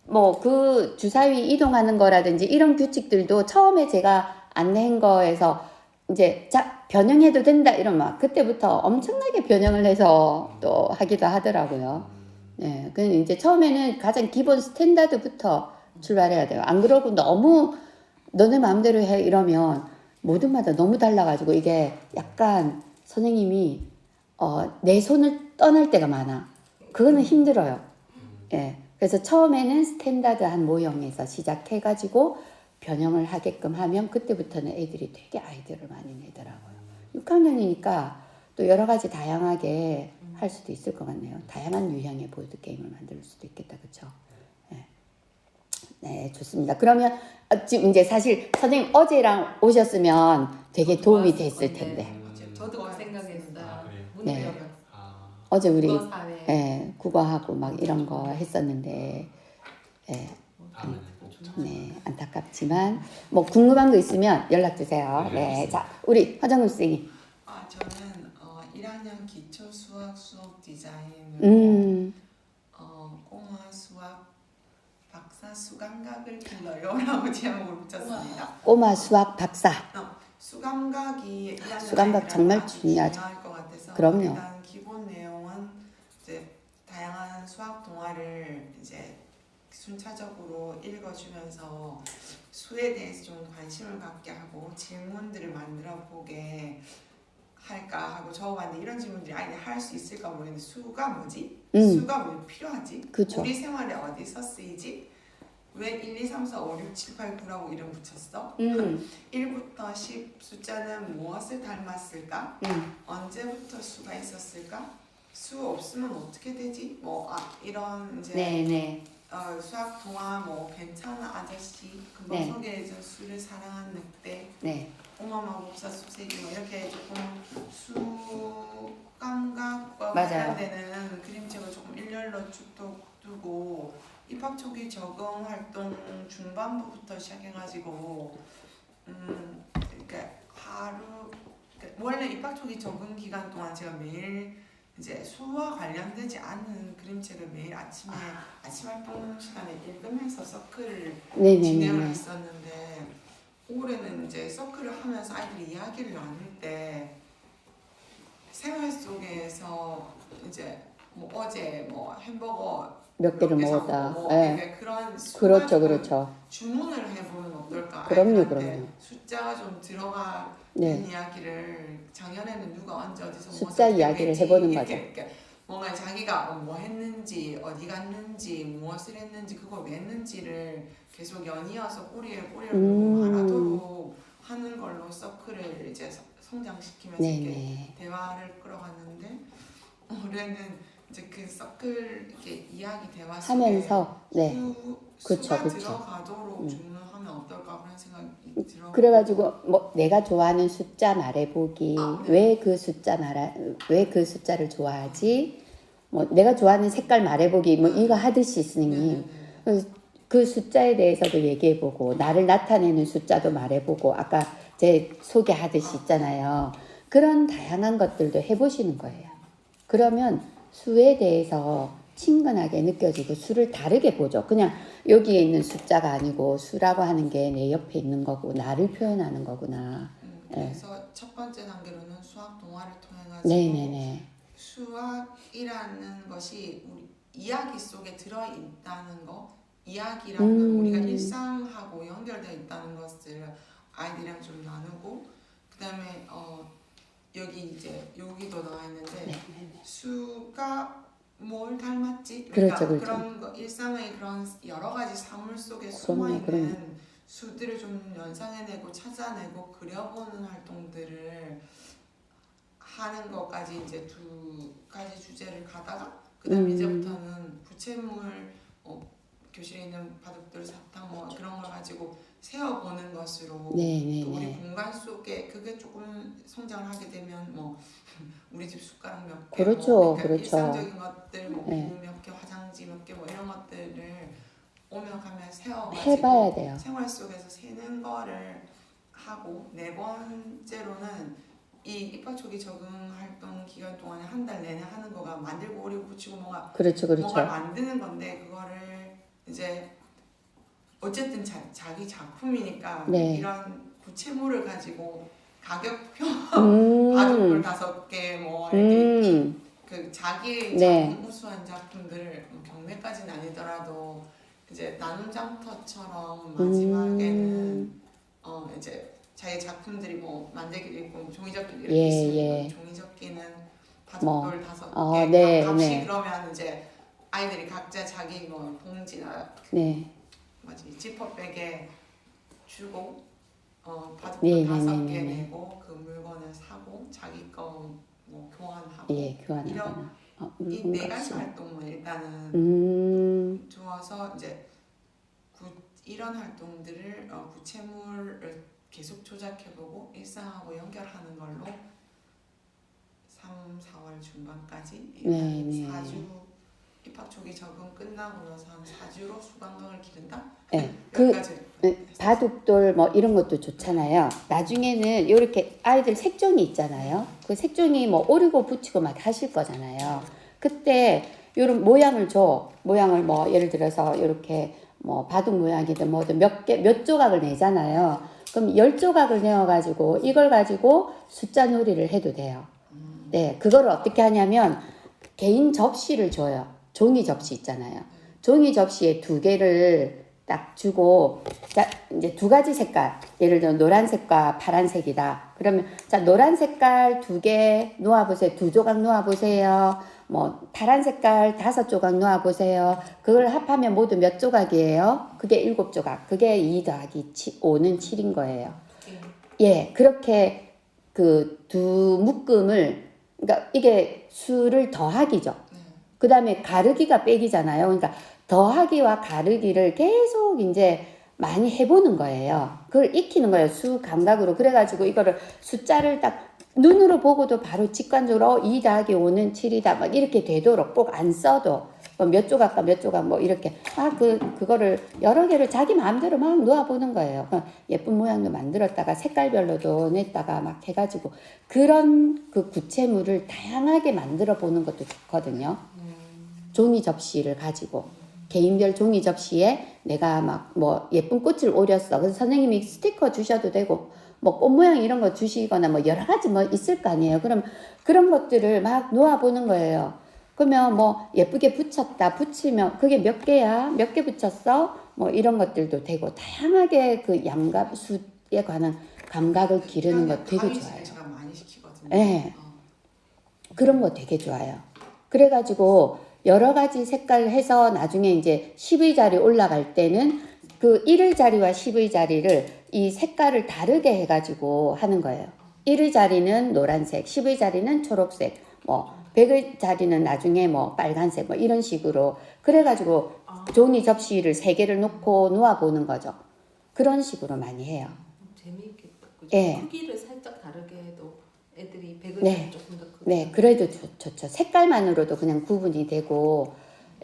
뭐 그 주사위 이동하는 거라든지 이런 규칙들도 처음에 제가 안내한 거에서 이제 자 변형해도 된다 이러면 막 그때부터 엄청나게 변형을 해서 또 하기도 하더라고요. 네, 그 이제 처음에는 가장 기본 스탠다드부터 출발해야 돼요. 안 그러고 너무 너네 마음대로 해 이러면 모든마다 너무 달라가지고 이게 약간 선생님이 내 손을 떠날 때가 많아. 그거는 힘들어요. 예. 그래서 처음에는 스탠다드한 모형에서 시작해가지고 변형을 하게끔 하면 그때부터는 애들이 되게 아이디어를 많이 내더라고요. 6학년이니까 또 여러 가지 다양하게 할 수도 있을 것 같네요. 다양한 유형의 보드 게임을 만들 수도 있겠다, 그렇죠? 네. 네, 좋습니다. 그러면 지금 이제 사실 선생님 어제랑 오셨으면 되게 도움이 됐을 텐데. 저도 그 생각했어요. 아, 그래요? 네. 문제가 어제 우리 국어 사회. 예, 국어하고 막 이런 거 했었는데 예, 다음에는 꼭 좀. 네, 안타깝지만 뭐 궁금한 거 있으면 연락 주세요. 네, 자 우리 화정우 선생님. 저는 1학년 기초 수학 수업 디자인으로 꼬마 수학 박사 수감각을 길러요라고 제목을 붙였습니다. 꼬마 수학 박사. 수감각이 1학년 수감각 정말 중요하죠. 중요할 것 같아서 그럼요. 일단 기본 내용은 이제 다양한 수학 동화를 이제 순차적으로 읽어주면서 수에 대해서 좀 관심을 갖게 하고 질문들을 만들어 보게 할까 하고 적어봤는데 이런 질문들이 아이들이 할 수 있을까 모르겠는데 수가 뭐지? 수가 왜 필요하지? 그쵸. 우리 생활에 어디서 쓰이지? 왜 1, 2, 3, 4, 5, 6, 7, 8, 9라고 이름 붙였어? 1부터 10 숫자는 무엇을 닮았을까? 언제부터 수가 있었을까? 수 없으면 어떻게 되지? 이런 이제 네. 수학 동화 뭐 괜찮은 아저씨 금방 네. 소개해준 수를 사랑한 늑대 네. 오마마법사 숲새기 뭐 이렇게 조금 수 감각과 맞아요. 관련되는 그림책을 조금 일렬로 쭉 두고 입학 초기 적응 활동 중반부부터 시작해가지고 이렇게 원래 입학 초기 적응 기간 동안 제가 매일 이제 수와 관련되지 않은 그림책을 매일 아침 활동 시간에 읽으면서 서클을 진행을 했었는데 올해는 이제 서클을 하면서 아이들이 이야기를 나눌 때 생활 속에서 이제 뭐 어제 뭐 햄버거 몇 개를 개 먹었다. 사고 네. 이렇게 그런 그렇죠, 수많은 그렇죠. 주문을 해보면 어떨까 그럼요, 아이들한테 그럼요. 숫자가 좀 들어가는 네. 이야기를 작년에는 누가 언제 어디서 숫자 무엇을 이야기를 했지, 해보는 이렇게, 거죠. 이렇게 뭔가 자기가 뭐 했는지 어디 갔는지 무엇을 했는지 그걸 왜 했는지를 계속 연이어서 꼬리에 꼬리를 물고 말하도록 하는 걸로 서클을 이제 성장시키면서 이렇게 네네. 대화를 끌어갔는데 올해는 이제 그 서클 이렇게 이야기 대화 속에 하면서 네. 그쵸, 수가 그쵸. 들어가도록 주문하면 어떨까 그런 생각이 들어. 그래가지고 뭐 내가 좋아하는 숫자 말해보기, 네. 왜 그 왜 그 숫자를 좋아하지, 뭐 내가 좋아하는 색깔 말해보기, 뭐 이거 하듯이 스님이 그 숫자에 대해서도 얘기해보고 나를 나타내는 숫자도 말해보고 아까 제 소개하듯이 있잖아요. 그런 다양한 것들도 해보시는 거예요. 그러면 수에 대해서 친근하게 느껴지고 수를 다르게 보죠. 그냥 여기에 있는 숫자가 아니고 수라고 하는 게 내 옆에 있는 거고 나를 표현하는 거구나. 그래서 첫 번째 단계로는 수학 동화를 통해 가지고 네네네. 수학이라는 것이 우리 이야기 속에 들어 있다는 거, 이야기라는 건 우리가 일상하고 연결되어 있다는 것을 아이들이랑 좀 나누고, 그다음에 여기 이제 여기도 나와 있는데 네네네. 수가 뭘 닮았지? 그렇죠, 그렇죠. 그런 거, 일상의 그런 여러 가지 사물 속에 숨어 있는 그럼요. 수들을 좀 연상해내고 찾아내고 그려보는 활동들을 하는 것까지 이제 두 가지 주제를 가다가 그다음 이제부터는 부채물 교실에 있는 바둑들 사탕 뭐 그런 걸 가지고 세워보는 것으로 네네네. 또 우리 공간 속에 그게 조금 성장을 하게 되면 뭐 우리 집 숟가락 몇 개, 그렇죠, 뭐 그러니까 그렇죠. 일상적인 것들, 뭐 네. 비누 몇 개, 화장지 몇 개, 뭐 이런 것들을 오면 가면 세워가지고 해봐야 돼요. 생활 속에서 세는 거를 하고, 네 번째로는 이 입학초기 적응 활동 기간 동안에 한 달 내내 하는 거가 만들고 오리고 붙이고 뭔가 그렇죠, 그렇죠. 뭔가 만드는 건데 그거를 이제 어쨌든 자기 작품이니까 네. 이런 부채물을 가지고 가격표 음. 바둑돌 5개 뭐 이렇게 그 자기의 네. 작품, 우수한 작품들 경매까지는 아니더라도 이제 나눔 장터처럼 마지막에는 이제 자기 작품들이 뭐 만들기도 있고 종이접기도 이렇게 예, 있으면 예. 종이접기는 뭐, 바둑돌 5개 네, 값이 네. 그러면 이제 아이들이 각자 자기 뭐 봉지나 네. 뭐지 지퍼백에 주고 바둑돌 네, 5개 네, 네, 네. 내고 그 물건을 사고 자기 거 뭐 교환하고 예, 교환하거나. 이 네 가지 활동을 일단은 주어서 이제 이런 활동들을 부채물을 계속 조작해보고 일상하고 연결하는 걸로 3, 4월 중반까지 네, 네. 4주 입학 초기 적응 끝나고 나서 한 4주로 수강강을 기른다? 네. 여기까지 바둑돌 뭐 이런 것도 좋잖아요. 나중에는 이렇게 아이들 색종이 있잖아요. 그 색종이 뭐 오리고 붙이고 막 하실 거잖아요. 그때 이런 모양을 줘. 모양을 뭐 예를 들어서 이렇게 뭐 바둑 모양이든 뭐든 몇 조각을 내잖아요. 그럼 10조각을 내어가지고 이걸 가지고 숫자 놀이를 해도 돼요. 네, 그거를 어떻게 하냐면 개인 접시를 줘요. 종이 접시 있잖아요. 종이 접시에 2개를 딱 주고, 자, 이제 2가지 색깔, 예를 들어 노란색과 파란색이다. 그러면 자, 노란 색깔 2개 놓아보세요. 2조각 놓아보세요. 뭐 파란 색깔 5조각 놓아보세요. 그걸 합하면 모두 몇 조각이에요? 그게 7조각. 그게 2 더하기 5는 7인 거예요. 예, 그렇게 그 두 묶음을, 그러니까 이게 수를 더하기죠. 그 다음에 가르기가 빼기잖아요. 그러니까 더하기와 가르기를 계속 이제 많이 해보는 거예요. 그걸 익히는 거예요. 수 감각으로. 그래가지고 이거를 숫자를 딱 눈으로 보고도 바로 직관적으로 2 더하기 5는 7이다. 막 이렇게 되도록 꼭 안 써도 몇 조각과 몇 조각 뭐 이렇게 그거를 여러 개를 자기 마음대로 막 놓아보는 거예요. 예쁜 모양도 만들었다가 색깔별로도 냈다가 막 해가지고 그런 그 구체물을 다양하게 만들어 보는 것도 좋거든요. 종이 접시를 가지고 개인별 종이 접시에 내가 막 뭐 예쁜 꽃을 오렸어. 그래서 선생님이 스티커 주셔도 되고 뭐 꽃 모양 이런 거 주시거나 뭐 여러 가지 뭐 있을 거 아니에요. 그럼 그런 것들을 막 놓아 보는 거예요. 그러면 뭐 예쁘게 붙였다. 붙이면 그게 몇 개야? 몇 개 붙였어? 뭐 이런 것들도 되고 다양하게 그 양감 숫에 관한 감각을 기르는 거 되게 가위질을 좋아요. 제가 많이 시키거든요. 네. 그런 거 되게 좋아요. 그래가지고 여러 가지 색깔 해서 나중에 이제 10의 자리 올라갈 때는 그 1의 자리와 10의 자리를 이 색깔을 다르게 해가지고 하는 거예요. 1의 자리는 노란색, 10의 자리는 초록색, 뭐 100의 자리는 나중에 뭐 빨간색 뭐 이런 식으로 그래가지고 종이 접시를 3개를 놓고 놓아보는 거죠. 그런 식으로 많이 해요. 재미있겠다. 그죠? 예. 크기를 살짝 다르게 해도 애들이 네. 조금 더 크고 네, 그래도 좋죠. 색깔만으로도 그냥 구분이 되고,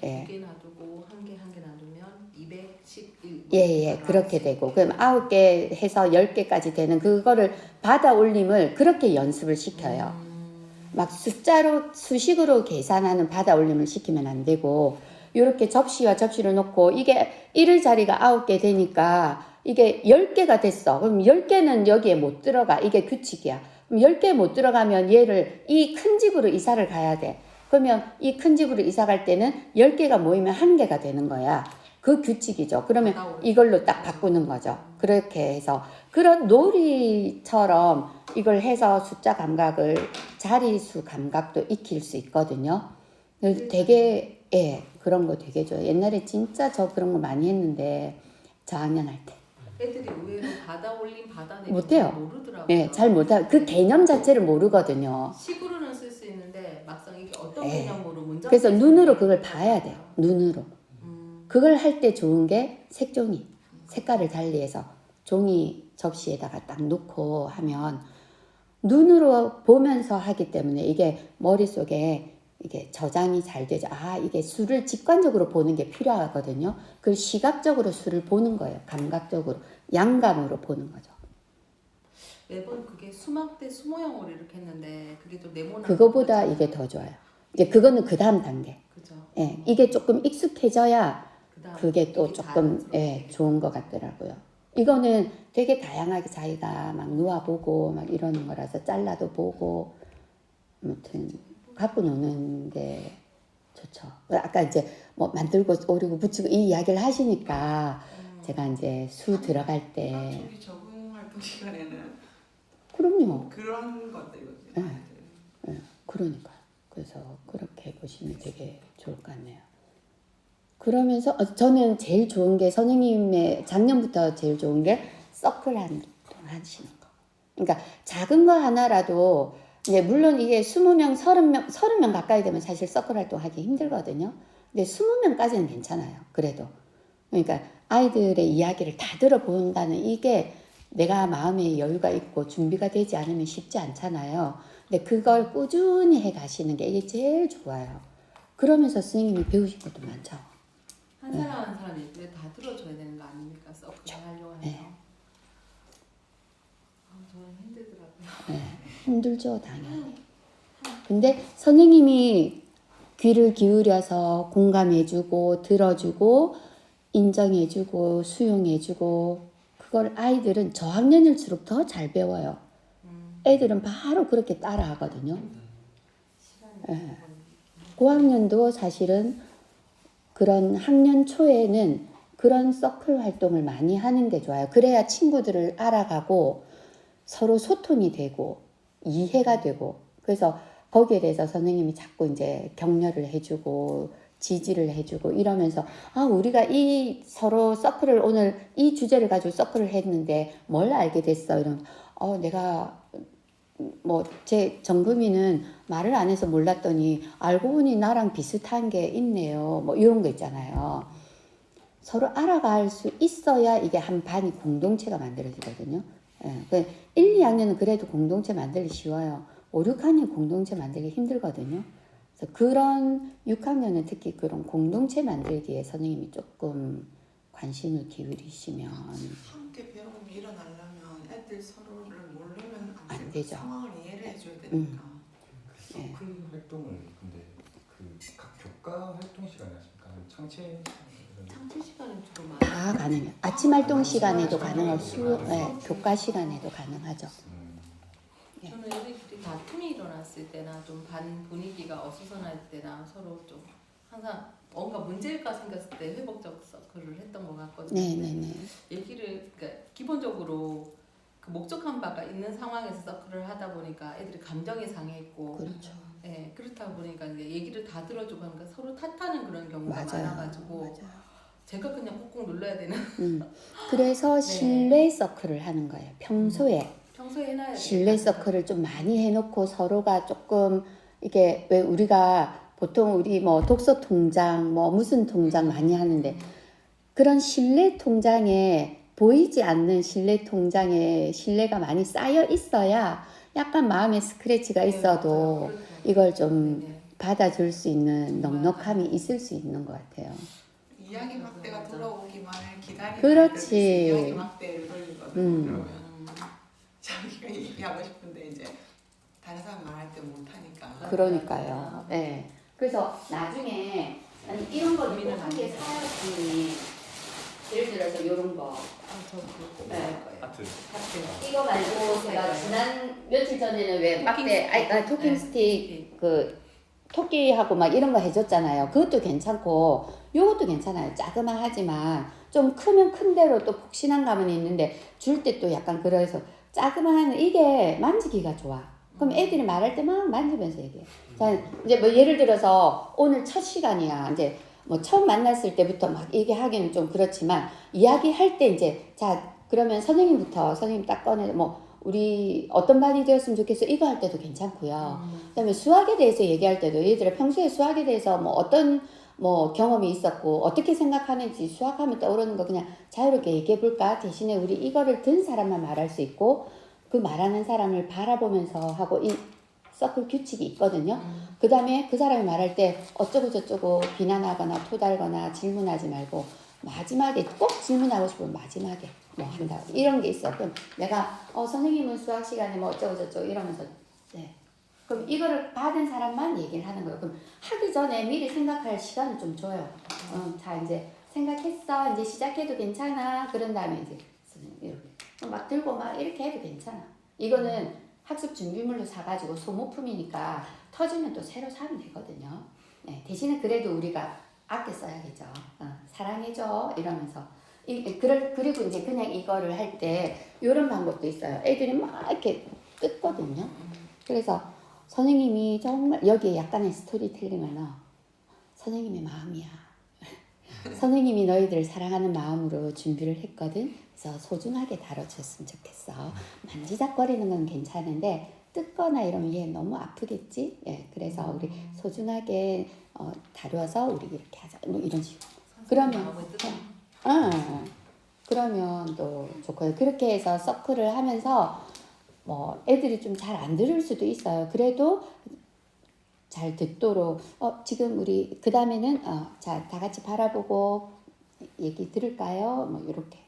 예. 2개 놔두고 한 개 놔두면 211. 예, 그렇게 되고. 그럼 9개 해서 10개까지 되는 그거를 받아 올림을 그렇게 연습을 시켜요. 막 숫자로, 수식으로 계산하는 받아 올림을 시키면 안 되고, 요렇게 접시와 접시를 놓고, 이게 1의 자리가 9개 되니까, 이게 10개가 됐어. 그럼 10개는 여기에 못 들어가. 이게 규칙이야. 그럼 10개 못 들어가면 얘를 이 큰 집으로 이사를 가야 돼. 그러면 이 큰 집으로 이사 갈 때는 10개가 모이면 1개가 되는 거야. 그 규칙이죠. 그러면 이걸로 딱 바꾸는 거죠. 그렇게 해서 그런 놀이처럼 이걸 해서 숫자 감각을 자리수 감각도 익힐 수 있거든요. 그래서 되게 그런 거 되게 좋아요. 옛날에 진짜 저 그런 거 많이 했는데 저학년 할 때. 애들이 의외로 받아 올림 받아 내림 못해요. 모르더라고요. 네, 잘 못하고 그 개념 자체를 모르거든요. 식으로는 쓸 수 있는데 막상 이게 어떤 네. 개념으로 문장 그래서 눈으로 그걸 봐야 돼요. 눈으로. 음. 그걸 할 때 좋은 게 색종이. 색깔을 달리해서 종이 접시에다가 딱 놓고 하면 눈으로 보면서 하기 때문에 이게 머릿속에 이게 저장이 잘 되죠. 아, 이게 수를 직관적으로 보는 게 필요하거든요. 그걸 시각적으로 수를 보는 거예요. 감각적으로. 양감으로 보는 거죠. 매번 그게 수막 때 수모형으로 이렇게 했는데 그게 좀 네모난 그거보다 거잖아요. 이게 더 좋아요. 이제 그거는 그 다음 단계. 그죠. 예, 이게 조금 익숙해져야 그다음 그게 또 이게 조금 자연스럽게. 좋은 것 같더라고요. 이거는 되게 다양하게 자기가 막 놓아보고 막 이러는 거라서 잘라도 보고 아무튼 갖고 노는 게 좋죠. 아까 이제 뭐 만들고 오리고 붙이고 이 이야기를 하시니까 제가 이제 수 들어갈 때 저기 적응 활동 시간에는 그럼요. 그런 것들이거든요. 네. 그러니까요. 그래서 그렇게 보시면 되게 좋을 것 같네요. 그러면서 저는 제일 좋은 게 선생님의 작년부터 제일 좋은 게 서클 활동 하시는 거. 그러니까 작은 거 하나라도 이제 물론 이게 20명, 30명 가까이 되면 사실 서클 활동 하기 힘들거든요. 근데 20명까지는 괜찮아요. 그래도. 그러니까 아이들의 이야기를 다 들어본다는 이게 내가 마음에 여유가 있고 준비가 되지 않으면 쉽지 않잖아요. 근데 그걸 꾸준히 해 가시는 게 이게 제일 좋아요. 그러면서 선생님이 배우신 것도 많죠. 한 사람 한 사람 얘기를 다 들어줘야 되는 거 아닙니까? 서클 하려고 해서. 네. 저는 힘들더라고요. 네, 힘들죠, 당연히. 근데 선생님이 귀를 기울여서 공감해주고 들어주고 인정해주고 수용해주고 그걸 아이들은 저학년일수록 더 잘 배워요. 애들은 바로 그렇게 따라하거든요. 네. 고학년도 사실은 그런 학년 초에는 그런 서클 활동을 많이 하는 게 좋아요. 그래야 친구들을 알아가고 서로 소통이 되고 이해가 되고 그래서 거기에 대해서 선생님이 자꾸 이제 격려를 해주고 지지를 해주고 이러면서 아 우리가 이 서로 서클을 오늘 이 주제를 가지고 서클을 했는데 뭘 알게 됐어 이러면 내가 뭐 제 정금이는 말을 안 해서 몰랐더니 알고 보니 나랑 비슷한 게 있네요 뭐 이런 거 있잖아요. 서로 알아갈 수 있어야 이게 한 반이 공동체가 만들어지거든요. 예, 1, 2학년은 그래도 공동체 만들기 쉬워요. 5, 6학년 공동체 만들기 힘들거든요. 그래서 그런 6학년은 특히 그런 공동체 만들기에 선생님이 조금 관심을 기울이시면 함께 배움이 일어나려면 애들 서로를 모르면 안 되죠. 상황을 이해를 해줘야 되니까. 예. 서클 활동을 근데 그 각 교과 활동 시간에 하십니까? 아니면 창체 창출 시간은 주로 많이. 다 가능해요. 아침 활동 시간에도 가능하고 교과 시간에도 가능하죠. 저는 애들끼리 다툼이 일어났을 때나 좀 반 분위기가 어수선할 때나 서로 좀 항상 뭔가 문제가 생겼을 때 회복적 서클을 했던 것 같거든요. 네네네. 얘기를 그러니까 기본적으로 그 목적한 바가 있는 상황에서 서클을 하다 보니까 애들이 감정이 상해있고 그렇죠. 예, 그렇다 보니까 이제 얘기를 다 들어주고 하니까 서로 탓하는 그런 경우가 맞아요. 많아가지고 맞아요. 제가 그냥 꾹꾹 눌러야 되는 그래서 네. 신뢰 서클을 하는 거예요. 평소에 평소에 해놔야 신뢰 서클을 좀 많이 해놓고 서로가 조금 이게 왜 우리가 보통 우리 뭐 독서 통장 뭐 무슨 통장 많이 하는데 그런 신뢰 통장에 보이지 않는 신뢰 통장에 신뢰가 많이 쌓여 있어야 약간 마음에 스크래치가 있어도 이걸 좀 받아줄 수 있는 넉넉함이 있을 수 있는 것 같아요. 이야기 막대가 돌아오기만을 기다리는 그렇지. 아이들도 이야기 막대를 돌리거든요. 음. 그러면 자기가 얘기하고 싶은데 이제 다른 사람 말할 때 못하니까. 그러니까요. 네. 그래서 나중에 아니 이런 거 고민을 한개 사야지. 예를 들어서 이런 거. 네. 하트. 이거 말고 제가 지난 며칠 전에는 왜 막대 토킹 스틱 그 토끼하고 막 이런 거 해줬잖아요. 그것도 괜찮고 요것도 괜찮아요. 자그마하지만 좀 크면 큰 대로 또 폭신한 감은 있는데 줄 때 또 약간 그래서 자그마한 이게 만지기가 좋아. 그럼 애들이 말할 때 막 만지면서 얘기해. 자, 이제 뭐 예를 들어서 오늘 첫 시간이야. 이제 뭐 처음 만났을 때부터 막 얘기하기는 좀 그렇지만 이야기할 때 이제 자 그러면 선생님 딱 꺼내 뭐 우리 어떤 반이 되었으면 좋겠어 이거 할 때도 괜찮고요. 그다음에 수학에 대해서 얘기할 때도 얘들아 평소에 수학에 대해서 뭐 어떤 뭐 경험이 있었고 어떻게 생각하는지 수학하면 떠오르는 거 그냥 자유롭게 얘기해 볼까. 대신에 우리 이거를 든 사람만 말할 수 있고 그 말하는 사람을 바라보면서 하고 이 서클 규칙이 있거든요. 그 다음에 그 사람이 말할 때 어쩌고 저쩌고 비난하거나 토달거나 질문하지 말고 마지막에 꼭 질문하고 싶으면 마지막에 뭐 한다 이런 게 있어. 그럼 내가 선생님은 수학 시간에 뭐 어쩌고 저쩌고 이러면서 네. 그럼 이거를 받은 사람만 얘기를 하는 거예요. 그럼 하기 전에 미리 생각할 시간을 좀 줘요. 자 이제 생각했어. 이제 시작해도 괜찮아. 그런 다음에 이제 이렇게 막 들고 막 이렇게 해도 괜찮아. 이거는 학습 준비물로 사가지고 소모품이니까 터지면 또 새로 사면 되거든요. 네, 대신에 그래도 우리가 아껴 써야겠죠. 사랑해줘 이러면서 그리고 이제 그냥 이거를 할 때 이런 방법도 있어요. 애들이 막 이렇게 뜯거든요. 그래서 선생님이 정말 여기에 약간의 스토리텔링을 넣어. 선생님의 마음이야. 선생님이 너희들을 사랑하는 마음으로 준비를 했거든. 그래서 소중하게 다뤄줬으면 좋겠어. 만지작거리는 건 괜찮은데 뜯거나 이러면 얘 너무 아프겠지? 예, 그래서 우리 소중하게 다뤄서 우리 이렇게 하자. 뭐 이런 식으로. 그러면 또 좋고요. 그렇게 해서 서클을 하면서 뭐 애들이 좀 잘 안 들을 수도 있어요. 그래도 잘 듣도록 지금 우리 그 다음에는 자 다 같이 바라보고 얘기 들을까요? 뭐 이렇게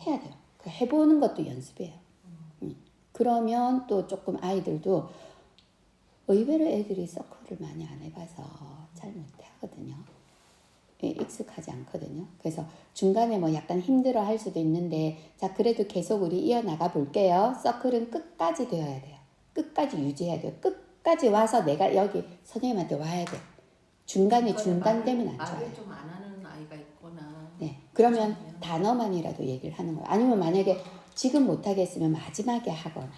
해야 돼요. 해보는 것도 연습이에요. 그러면 또 조금 아이들도 의외로 애들이 서클을 많이 안 해봐서 잘 못하거든요. 익숙하지 않거든요. 그래서 중간에 뭐 약간 힘들어 할 수도 있는데 자 그래도 계속 우리 이어나가 볼게요. 서클은 끝까지 되어야 돼요. 끝까지 유지해야 돼요. 끝까지 와서 내가 여기 선생님한테 와야 돼. 중간에 중단되면 안 좋아요. 말을 좀 안 하는 아이가 있거나 네, 그러면 단어만이라도 얘기를 하는 거예요. 아니면 만약에 지금 못하겠으면 마지막에 하거나.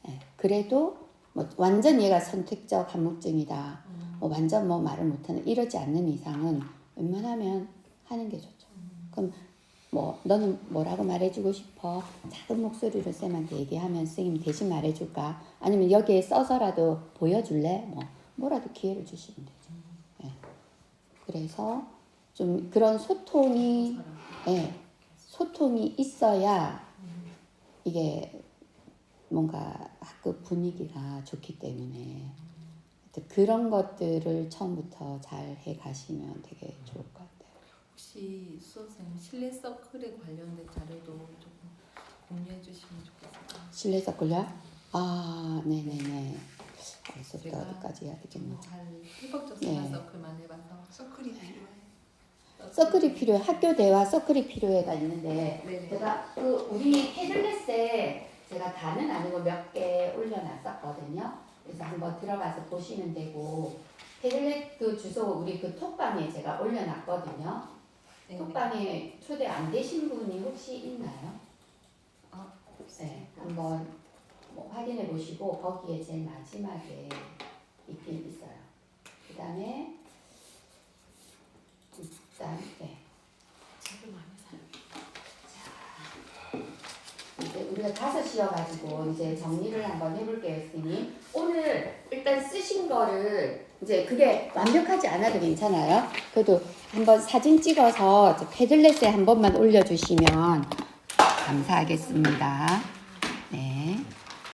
네, 그래도 뭐 완전 얘가 선택적 한묵증이다. 뭐 완전 뭐 말을 못하는 이러지 않는 이상은 웬만하면 하는 게 좋죠. 그럼 뭐 너는 뭐라고 말해주고 싶어? 작은 목소리로 쌤한테 얘기하면 선생님 대신 말해줄까? 아니면 여기에 써서라도 보여줄래? 뭐라도 기회를 주시면 되죠. 네. 그래서 좀 그런 소통이 있어야 이게 뭔가 학교 분위기가 좋기 때문에 그런 것들을 처음부터 잘 해가시면 되게 좋을 것 같아요. 혹시 수업생님 실내 서클에 관련된 자료도 조금 공유해 주시면 좋겠어요. 실내 서클요? 네네네. 그래서 또 제가 어디까지 해야 되겠나? 잘 필법적 생활 네. 서클만 해봐서 서클이 필요해. 서클이 필요해. 학교 대화 서클이 필요해가 있는데 네네. 제가 우리 패들렛에 제가 다는 아니고 몇 개 올려놨었거든요. 그래서 한번 들어가서 보시면 되고 패들렛 그 주소 우리 그 톡방에 제가 올려놨거든요. 네. 톡방에 초대 안 되신 분이 혹시 있나요? 네, 한번 뭐 확인해 보시고 거기에 제일 마지막에 있긴 있어요. 그 다음에 일단 네. 이제 우리가 5시여가지고 이제 정리를 한번 해볼게요, 선생님. 오늘 일단 쓰신 거를 이제 그게 완벽하지 않아도 괜찮아요. 그래도 한번 사진 찍어서 패들렛에 한 번만 올려주시면 감사하겠습니다. 네.